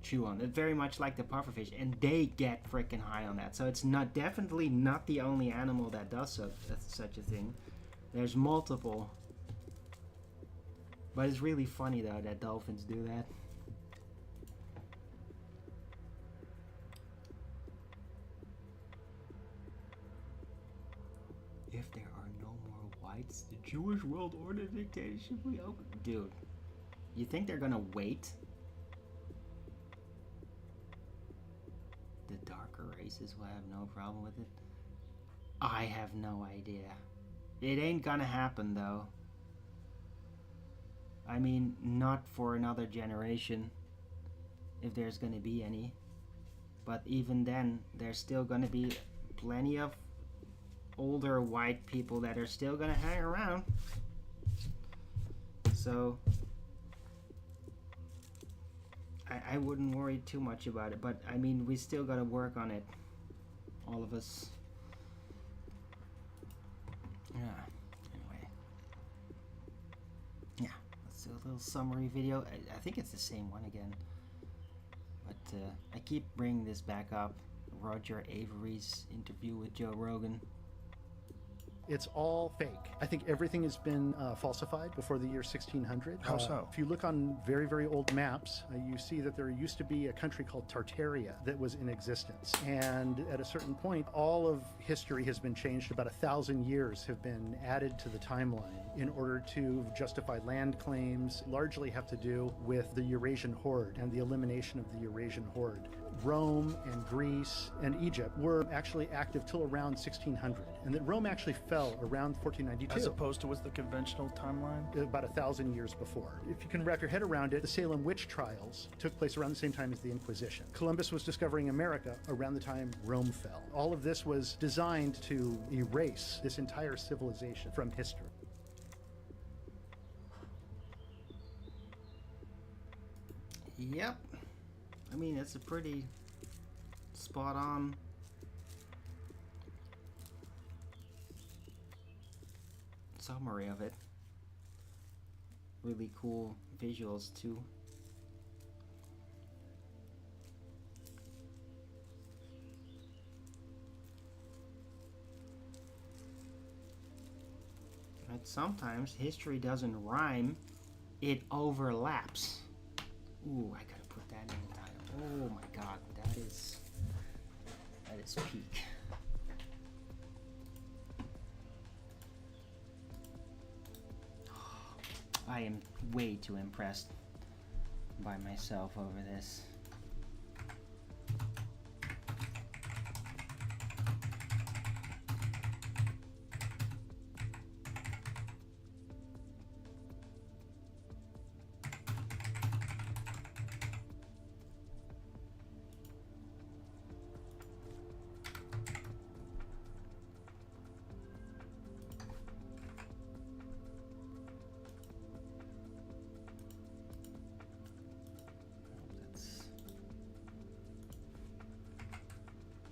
S1: chew on it, very much like the pufferfish, and they get freaking high on that. So it's not definitely not the only animal that does such a thing. There's multiple, but it's really funny though that dolphins do that. If there are no more whites, the Jewish world order dictatorship will be open. Dude, you think they're gonna wait? The darker races will have no problem with it? I have no idea. It ain't gonna happen though. I mean, not for another generation, if there's gonna be any. But even then, there's still gonna be plenty of older white people that are still gonna hang around. So I wouldn't worry too much about it, but I mean, we still gotta work on it, all of us. Yeah, anyway. Yeah, let's do a little summary video. I think it's the same one again, but I keep bringing this back up. Roger Avery's interview with Joe Rogan.
S3: It's all fake. I think everything has been falsified before the year 1600.
S4: How so?
S3: If you look on very, very old maps, you see that there used to be a country called Tartaria that was in existence. And at a certain point, all of history has been changed. About 1,000 years have been added to the timeline in order to justify land claims, largely have to do with the Eurasian horde and the elimination of the Eurasian horde. Rome and Greece and Egypt were actually active till around 1600, and that Rome actually fell around 1492.
S4: As opposed to what's the conventional timeline?
S3: About 1,000 years before. If you can wrap your head around it, the Salem witch trials took place around the same time as the Inquisition. Columbus was discovering America around the time Rome fell. All of this was designed to erase this entire civilization from history.
S1: Yep. I mean, it's a pretty spot on summary of it. Really cool visuals too. Right, sometimes history doesn't rhyme, it overlaps. Ooh, I gotta put that in the title. Oh my god, that is peak. I am way too impressed by myself over this.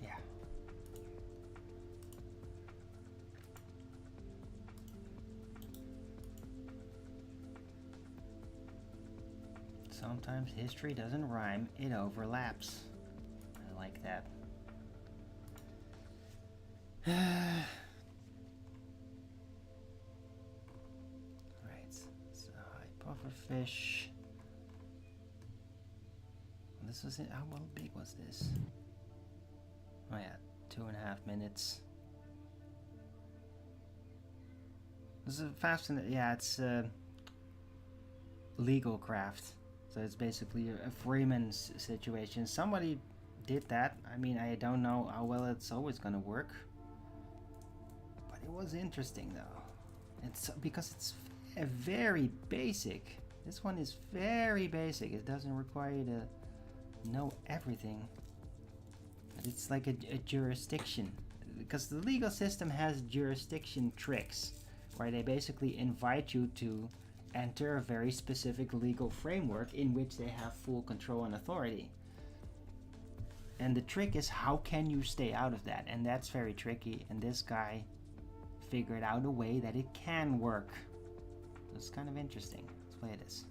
S1: Yeah. Sometimes history doesn't rhyme, it overlaps. I like that. Alright, so pufferfish. This was it. How big was this? Oh yeah, 2.5 minutes. This is fast and yeah, it's legal craft. So it's basically a Freeman situation. Somebody did that. I mean, I don't know how well it's always gonna work, but it was interesting though. It's because it's very basic. This one is very basic. It doesn't require you to know everything. But it's like a jurisdiction, because the legal system has jurisdiction tricks, where they basically invite you to enter a very specific legal framework in which they have full control and authority. And the trick is, how can you stay out of that? And that's very tricky, and this guy figured out a way that it can work. It's kind of interesting. Let's play this,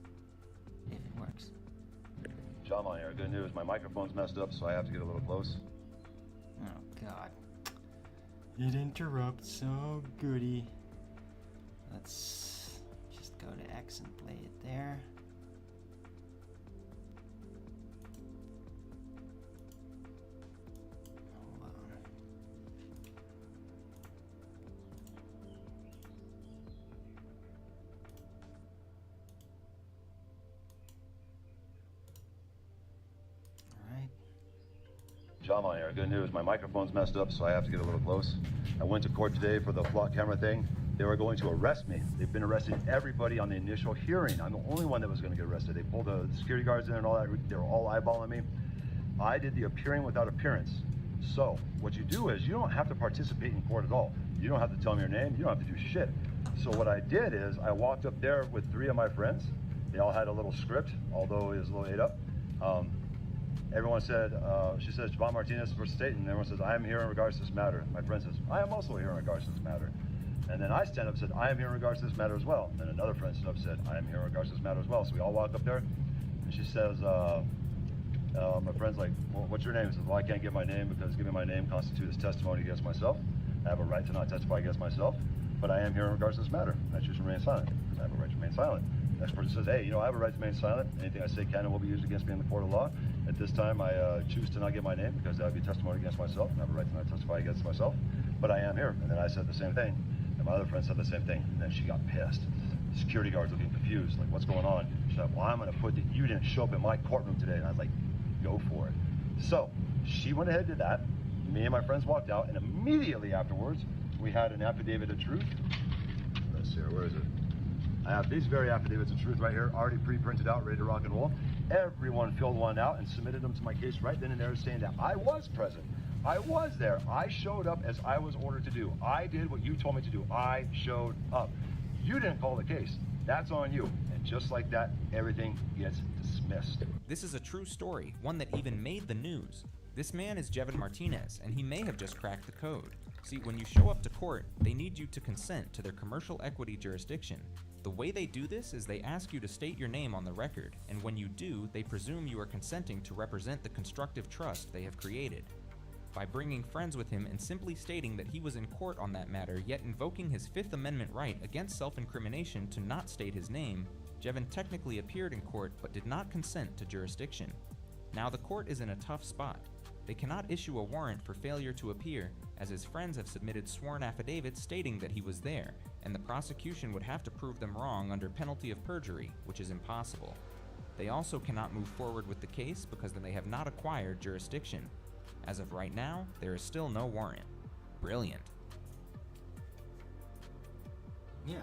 S1: if it works.
S5: John on here. Good news. My microphone's messed up, so I have to get a little close.
S1: Oh God. It interrupts. Oh goody. Let's just go to X and play it there. Hold on. Alright.
S5: John on here. Good news. My microphone's messed up, so I have to get a little close. I went to court today for the flock camera thing. They were going to arrest me. They've been arresting everybody on the initial hearing. I'm the only one that was going to get arrested. They pulled the security guards in and all that. They were all eyeballing me. I did the appearing without appearance. So what you do is, you don't have to participate in court at all. You don't have to tell me your name. You don't have to do shit. So what I did is, I walked up there with 3 of my friends. They all had a little script, although it was a little ate up. Everyone said, she says, Javon Martinez versus State, and everyone says, I am here in regards to this matter. My friend says, I am also here in regards to this matter. And then I stand up and said, I am here in regards to this matter as well. And then another friend stood up and said, I am here in regards to this matter as well. So we all walk up there, and she says, my friend's like, well, what's your name? He says, well, I can't give my name because giving my name constitutes testimony against myself. I have a right to not testify against myself, but I am here in regards to this matter. I choose to remain silent because I have a right to remain silent. The next person says, hey, you know, I have a right to remain silent. Anything I say can and will be used against me in the court of law. At this time, I choose to not give my name because that would be testimony against myself. I have a right to not testify against myself, but I am here. And then I said the same thing. And my other friend said the same thing. And then she got pissed. The security guards looking confused, like, what's going on? She's like, well, I'm going to put that you didn't show up in my courtroom today. And I was like, go for it. So she went ahead and did that. Me and my friends walked out, and immediately afterwards, we had an affidavit of truth. Let's see here, where is it? I have these very affidavits of truth right here, already pre-printed out, ready to rock and roll. Everyone filled one out and submitted them to my case right then and there, saying that I was present. I was there. I showed up as I was ordered to do. I did what you told me to do. I showed up. You didn't call the case. That's on you. And just like that, everything gets dismissed.
S6: This is a true story, one that even made the news. This man is Jevon Martinez, and he may have just cracked the code. See, when you show up to court, they need you to consent to their commercial equity jurisdiction. The way they do this is they ask you to state your name on the record, and when you do, they presume you are consenting to represent the constructive trust they have created. By bringing friends with him and simply stating that he was in court on that matter, yet invoking his Fifth Amendment right against self-incrimination to not state his name, Jevon technically appeared in court but did not consent to jurisdiction. Now the court is in a tough spot. They cannot issue a warrant for failure to appear, as his friends have submitted sworn affidavits stating that he was there, and the prosecution would have to prove them wrong under penalty of perjury, which is impossible. They also cannot move forward with the case because they have not acquired jurisdiction. As of right now, there is still no warrant. Brilliant.
S1: Yeah.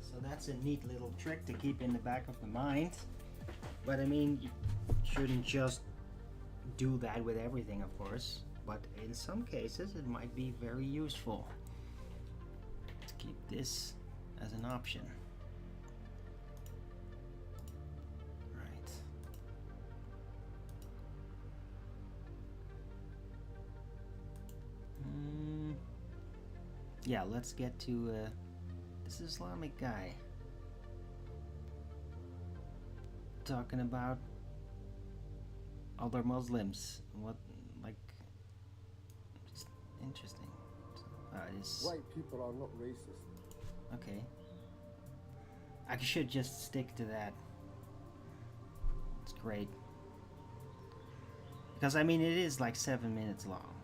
S1: So that's a neat little trick to keep in the back of the mind. But I mean, you shouldn't just do that with everything, of course. But in some cases, it might be very useful to keep this as an option. Right. Yeah, let's get to this Islamic guy talking about other Muslims. What, like, just interesting.
S7: White people are not racist.
S1: Okay. I should just stick to that. It's great. Because I mean, it is like 7 minutes long.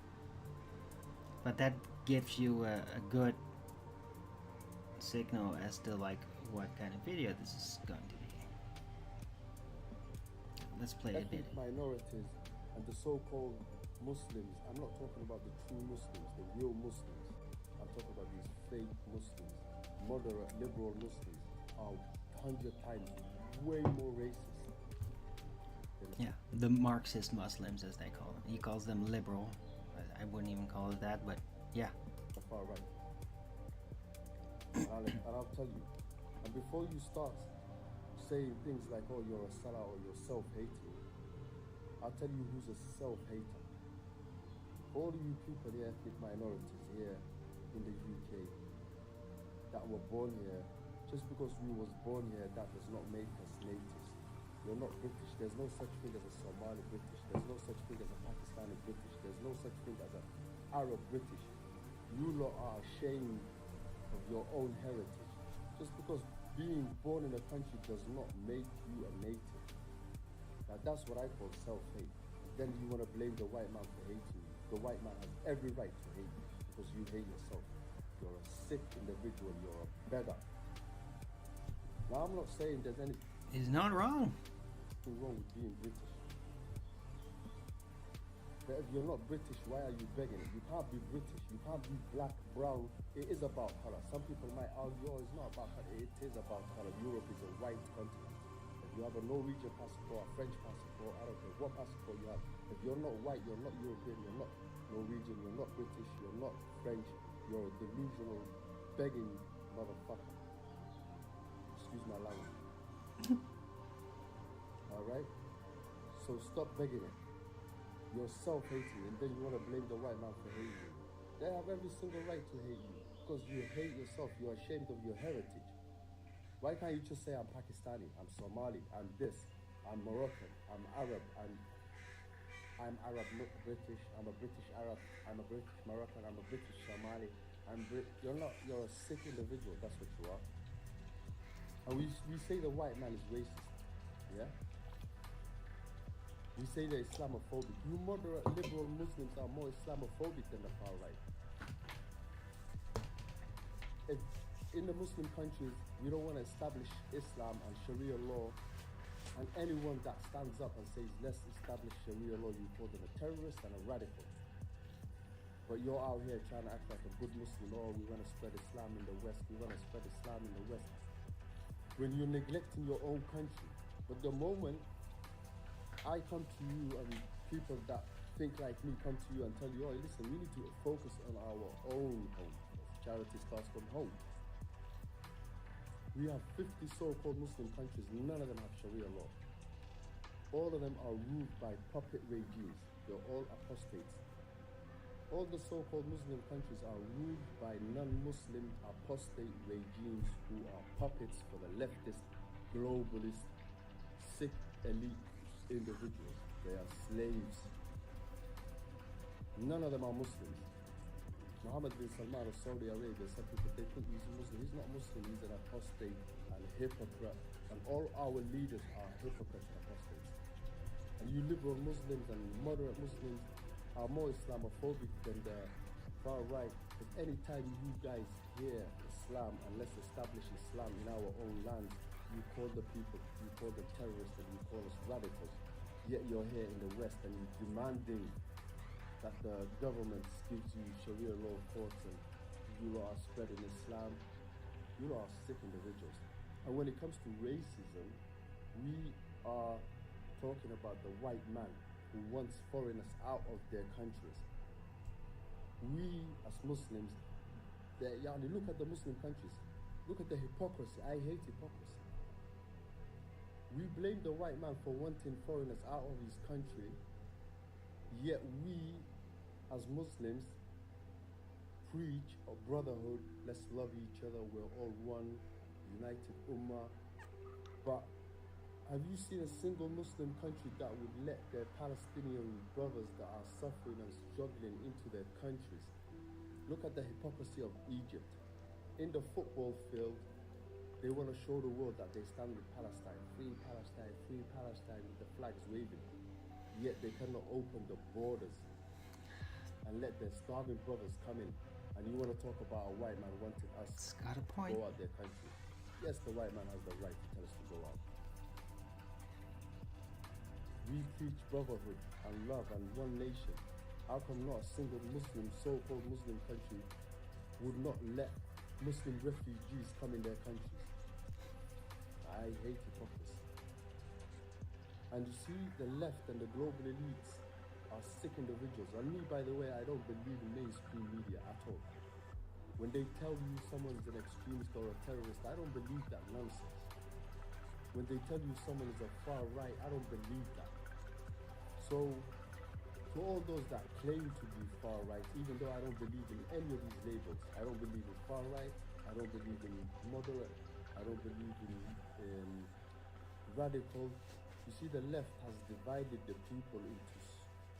S1: But that gives you a good signal as to like what kind of video this is going to be. Let's play a bit.
S7: Ethnic minorities and the so-called Muslims. I'm not talking about the true Muslims, the real Muslims. I'm talking about these fake Muslims. Moderate, liberal Muslims are 100 times way more racist.
S1: Yeah, the Marxist Muslims, as they call them. He calls them liberal. I wouldn't even call it that, but yeah.
S7: The far right. And I'll tell you. And before you start saying things like, oh, you're a sellout or you're self-hating, I'll tell you who's a self-hater. All of you people, the ethnic minorities here in the UK that were born here, just because we was born here, that does not make us natives. You're not British. There's no such thing as a Somali British. There's no such thing as a Pakistani British. There's no such thing as an Arab British. You lot are ashamed of your own heritage. Just because being born in a country does not make you a native. Now that's what I call self-hate. Then you want to blame the white man for hating you. The white man has every right to hate you because you hate yourself. You're a sick individual. You're a beggar. Now I'm not saying there's anything
S1: He's not wrong.
S7: wrong with being British. But if you're not British, why are you begging it? You can't be British. You can't be black, brown. It is about color. Some people might argue, oh, it's not about color. It is about color. Europe is a white continent. If you have a Norwegian passport, a French passport, I don't care what passport you have. If you're not white, you're not European, you're not Norwegian, you're not British, you're not French. You're a delusional, begging motherfucker. Excuse my language. Alright? So stop begging it. You're self-hating and then you want to blame the white man for hating you. They have every single right to hate you because you hate yourself. You're ashamed of your heritage. Why can't you just say I'm Pakistani, I'm Somali, I'm this, I'm Moroccan, I'm Arab, I'm Arab, not British, I'm a British Arab, I'm a British Moroccan, I'm a British Somali, you're not, you're a sick individual, that's what you are. And we say the white man is racist, yeah? We say they're Islamophobic. You moderate liberal Muslims are more Islamophobic than the far right. If in the Muslim countries, we don't want to establish Islam and Sharia law, and anyone that stands up and says, let's establish Sharia law, you call them a terrorist and a radical. But you're out here trying to act like a good Muslim, oh, we want to spread Islam in the West, we want to spread Islam in the West. When you're neglecting your own country. But the moment I come to you and people that think like me come to you and tell you, oh, listen, we need to focus on our own home. Charity starts from home. We have 50 so-called Muslim countries, none of them have Sharia law. All of them are ruled by puppet regimes. They're all apostates. All the so-called Muslim countries are ruled by non-Muslim apostate regimes who are puppets for the leftist, globalist, sick elite individuals. They are slaves. None of them are Muslims. Mohammed bin Salman of Saudi Arabia, some people, they think he's Muslim. He's not Muslim, he's an apostate and a hypocrite. And all our leaders are hypocrites and apostates. And you liberal Muslims and moderate Muslims are more Islamophobic than the far right. If any time you guys hear Islam and let's establish Islam in our own lands, you call the people, you call them terrorists and you call us radicals. Yet you're here in the West and you're demanding that the government gives you Sharia law courts and you are spreading Islam. You are sick individuals. And when it comes to racism, we are talking about the white man who wants foreigners out of their countries. We as Muslims, look at the Muslim countries. Look at the hypocrisy. I hate hypocrisy. We blame the white man for wanting foreigners out of his country, yet we as Muslims preach a brotherhood, let's love each other, we're all one, united ummah. But have you seen a single Muslim country that would let their Palestinian brothers that are suffering and struggling into their countries? Look at the hypocrisy of Egypt. In the football field, they want to show the world that they stand with Palestine, free Palestine with the flags waving. Yet they cannot open the borders and let their starving brothers come in. And you want to talk about a white man wanting us
S1: It's got a
S7: to
S1: point.
S7: go out their country. Yes, the white man has the right to tell us to go out. We preach brotherhood and love and one nation. How come not a single Muslim, so-called Muslim country would not let Muslim refugees come in their countries? I hate hypocrisy. And you see, the left and the global elites are sick individuals. And me, by the way, I don't believe in mainstream media at all. When they tell you someone's an extremist or a terrorist, I don't believe that nonsense. When they tell you someone is a far right, I don't believe that. So, to all those that claim to be far right, even though I don't believe in any of these labels, I don't believe in far right, I don't believe in moderate, I don't believe in radical. You see, the left has divided the people into...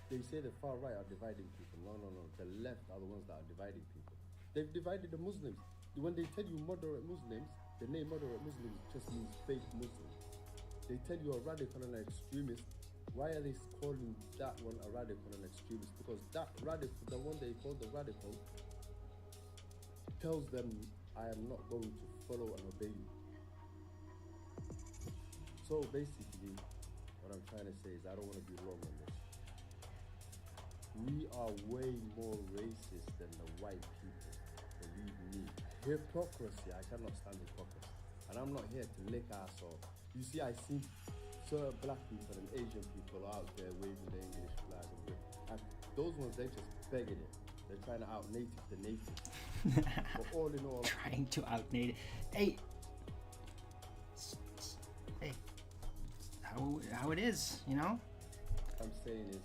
S7: They say the far right are dividing people. No. The left are the ones that are dividing people. They've divided the Muslims. When they tell you moderate Muslims, the name moderate Muslims just means fake Muslim. They tell you a radical and an extremist. Why are they calling that one a radical and extremist? Because that radical, the one they call the radical, tells them, I am not going to follow and obey you. So basically, what I'm trying to say is I don't want to be wrong on this. We are way more racist than the white people, believe me. Hypocrisy, I cannot stand hypocrisy. And I'm not here to lick ass or... You see, I see certain black people and Asian people out there waving the English flag. And those ones, they're just begging it. They're trying to out-native the native. But all in all...
S1: Trying to out-native... Hey, how it is, you know?
S7: I'm saying is,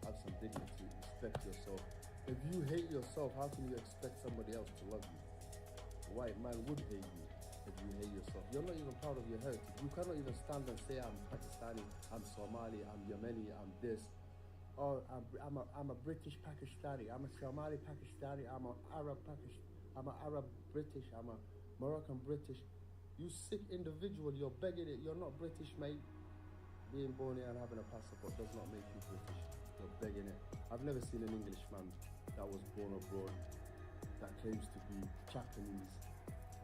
S7: have some dignity, respect yourself. If you hate yourself, how can you expect somebody else to love you? A white man would hate you if you hate yourself. You're not even proud of your heritage. You cannot even stand and say, I'm Pakistani, I'm Somali, I'm Yemeni, I'm this. Or I'm a British Pakistani, I'm a Somali Pakistani, I'm an Arab British, I'm a Moroccan British. You sick individual, you're begging it, you're not British, mate. Being born here and having a passport does not make you British. You're begging it. I've never seen an Englishman that was born abroad that claims to be Japanese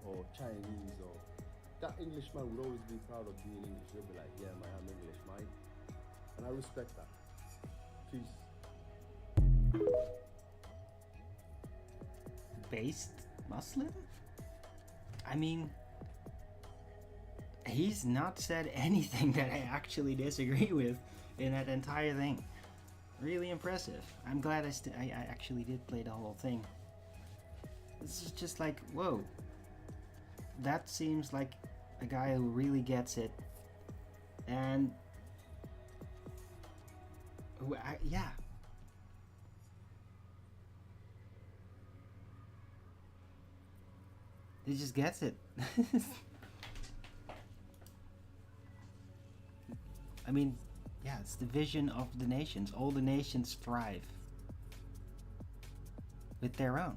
S7: or Chinese or... That Englishman would always be proud of being English. He'll be like, yeah, man, I'm English, mate. And I respect that. Peace.
S1: Based Muslim? I mean... He's not said anything that I actually disagree with in that entire thing. Really impressive. I'm glad I actually did play the whole thing. This is just like, whoa. That seems like a guy who really gets it. And... yeah. He just gets it. I mean, yeah, it's the vision of the nations. All the nations thrive with their own.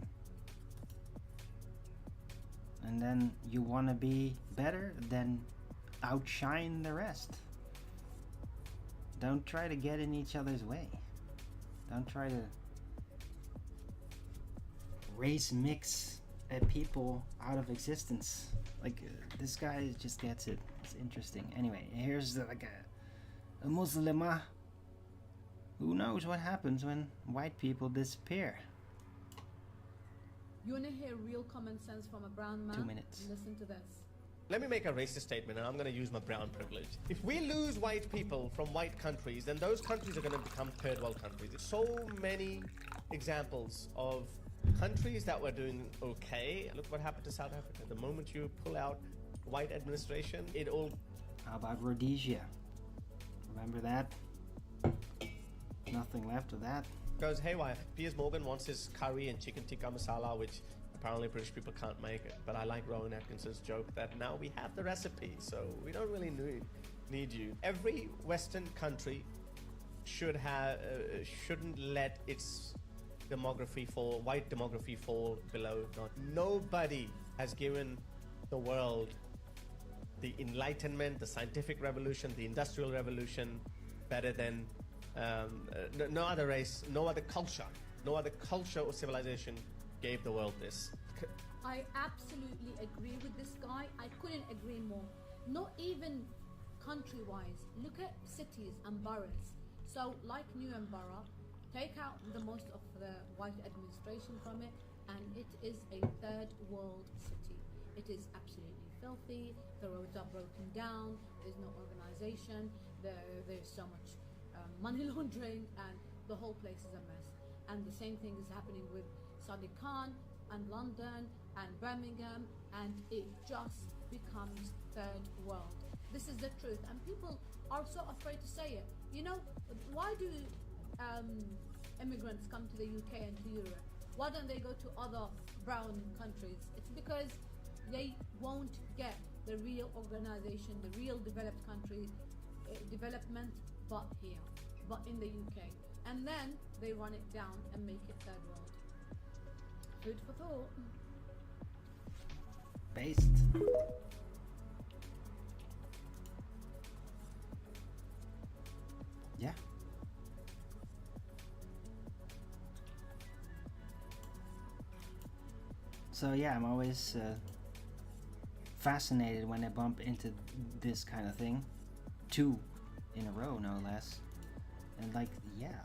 S1: And then you want to be better, then outshine the rest. Don't try to get in each other's way. Don't try to race mix people out of existence. Like, this guy just gets it. It's interesting. Anyway, here's like a Muslimah. Who knows what happens when white people disappear?
S8: You want to hear real common sense from a brown man?
S1: 2 minutes.
S8: Listen to this.
S9: Let me make a racist statement, and I'm going to use my brown privilege. If we lose white people from white countries, then those countries are going to become third world countries. There's so many examples of countries that were doing okay. Look what happened to South Africa. The moment you pull out white administration, it all...
S1: How about Rhodesia? Remember that? Nothing left of that.
S9: goes haywire. Piers Morgan wants his curry and chicken tikka masala, which apparently British people can't make it. But I like Rowan Atkinson's joke that now we have the recipe, so we don't really need you. Every Western country should have shouldn't let its demography fall, white demography fall below. Nobody has given the world the Enlightenment, the scientific revolution, the industrial revolution better than No other race, no other culture, no other culture or civilization gave the world this.
S8: I absolutely agree with this guy. I couldn't agree more. Not even country-wise. Look at cities and boroughs. So, like Newham Borough, take out the most of the white administration from it, and it is a third world city. It is absolutely filthy. The roads are broken down. There's no organization. There's so much money laundering, and the whole place is a mess. And the same thing is happening with Sadiq Khan and London and Birmingham, and it just becomes third world. This is the truth, and people are so afraid to say it. You know, why do immigrants come to the UK and to Europe? Why don't they go to other brown countries? It's because they won't get the real organization, the real developed country development, but here, but in the UK. And then they run it down and make it third world. Food for thought.
S1: Based. Yeah. So yeah, I'm always fascinated when I bump into this kind of thing. 2 in a row, no less. And like, yeah.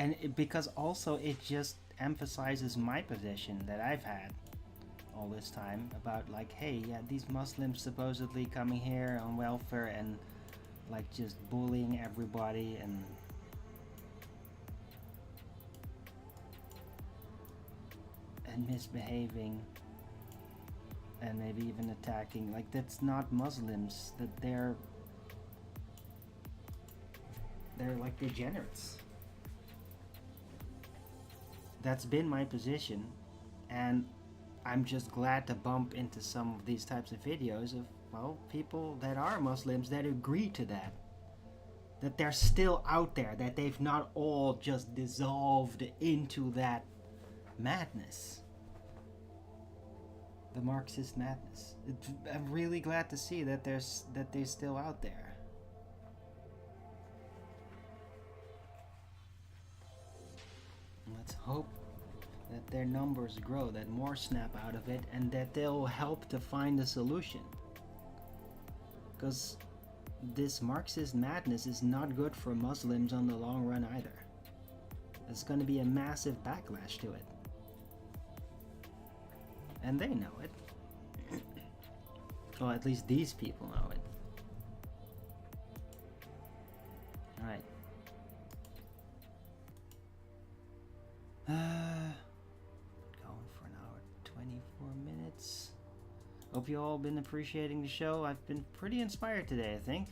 S1: And because also it just emphasizes my position that I've had all this time about like, hey, yeah, these Muslims supposedly coming here on welfare and like just bullying everybody and misbehaving and maybe even attacking, like that's not Muslims, that they're like degenerates. That's been my position, and I'm just glad to bump into some of these types of videos of, well, people that are Muslims that agree to that. That they're still out there, that they've not all just dissolved into that madness. The Marxist madness. I'm really glad to see that they're still out there. Let's hope that their numbers grow, that more snap out of it, and that they'll help to find a solution. Because this Marxist madness is not good for Muslims on the long run either. There's going to be a massive backlash to it. And they know it. Well, at least these people know it. Alright. Going for an hour 24 minutes. Hope you all been appreciating the show. I've been pretty inspired today, I think.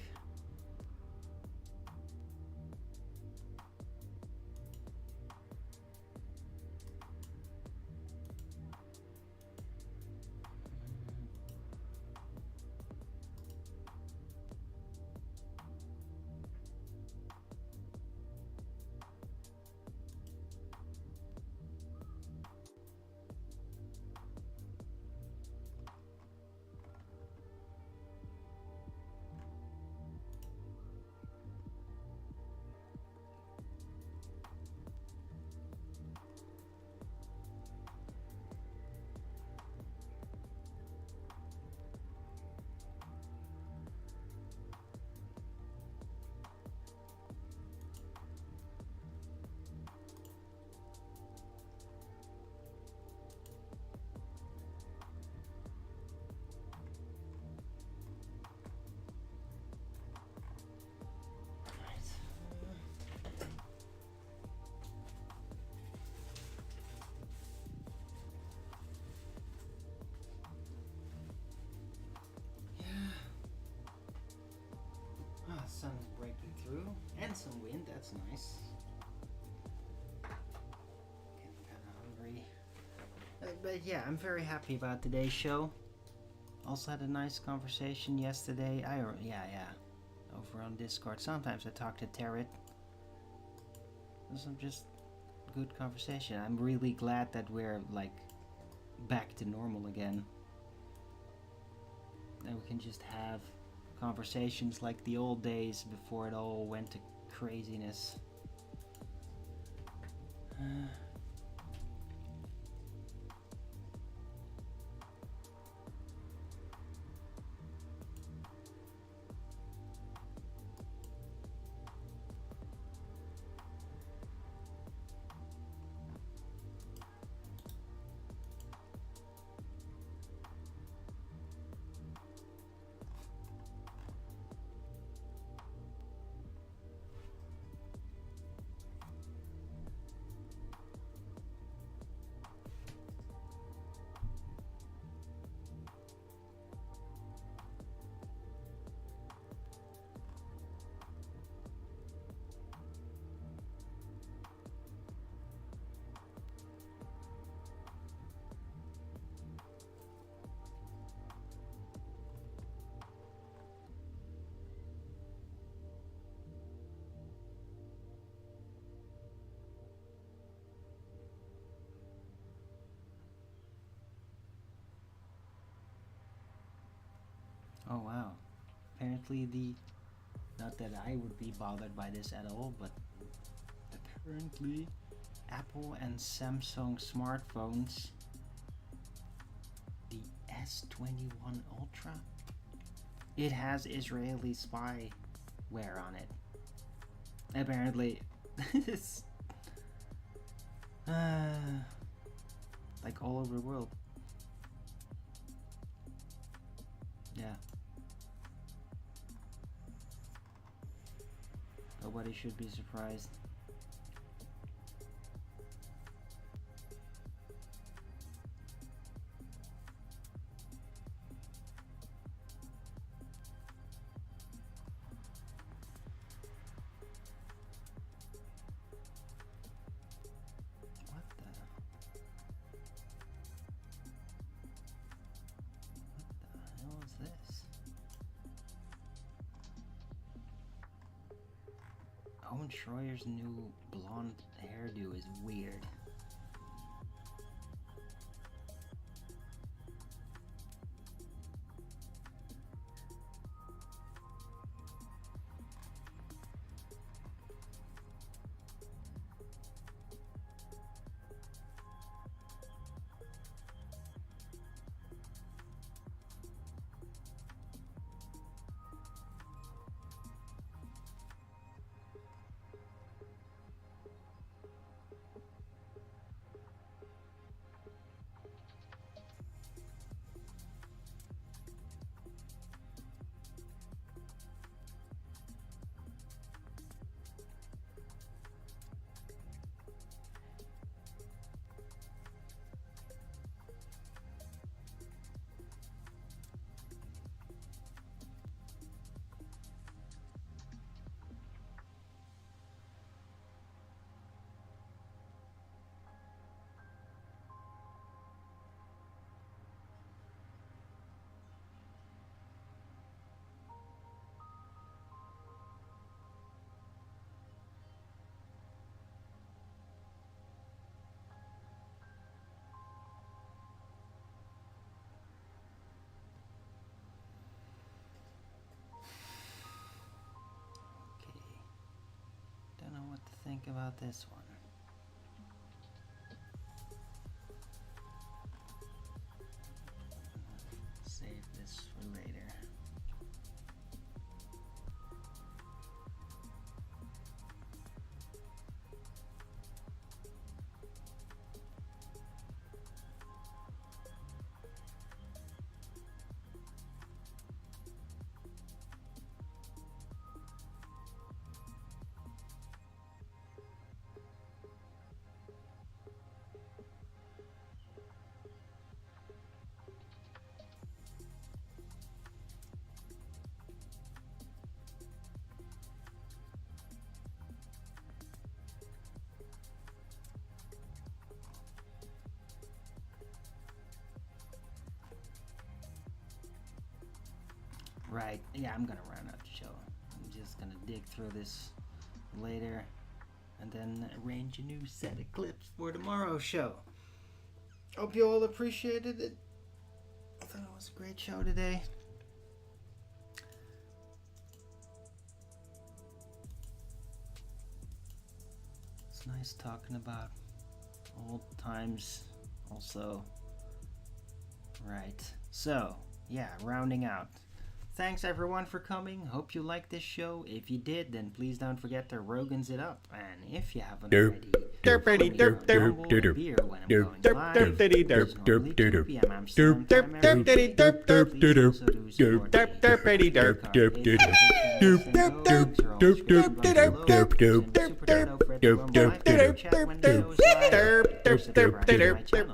S1: Sun's breaking through, and some wind, that's nice. Getting kind of hungry. But yeah, I'm very happy about today's show. Also had a nice conversation yesterday. over on Discord. Sometimes I talk to Tarot. Some just good conversation. I'm really glad that we're like back to normal again. And we can just have conversations like the old days before it all went to craziness. Oh wow. Apparently not that I would be bothered by this at all, but apparently Apple and Samsung smartphones, the S21 Ultra, it has Israeli spyware on it. Apparently it's like all over the world. Yeah. Nobody should be surprised. What the hell is this? Owen Schroyer's new blonde hairdo is weird. Don't know what to think about this one. Save this for later. Right, yeah, I'm gonna run out the show. I'm just gonna dig through this later and then arrange a new set of clips for tomorrow's show. Hope you all appreciated it. I thought it was a great show today. It's nice talking about old times also. Right. So, yeah, rounding out. Thanks everyone for coming. Hope you liked this show. If you did, then please don't forget to Rogan's it up. And if you haven't already,
S9: Derpy, derp, derp,
S1: derp, beer when I'm going live. It's normally 2 p.m. Amsterdam time every day. Please also do support me.
S9: derpity, derp,
S1: Super chat over at the Rumble Live video chat when the show is live. Subscribe to my channel. Any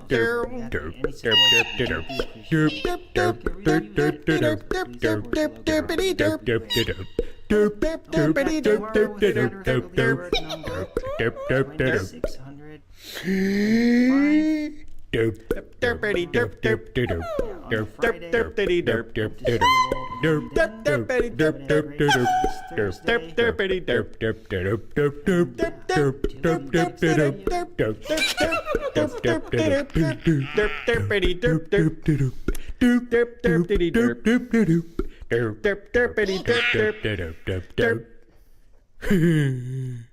S1: support would be appreciated.
S9: derp, derp, derp, derp, derp, derp, derp.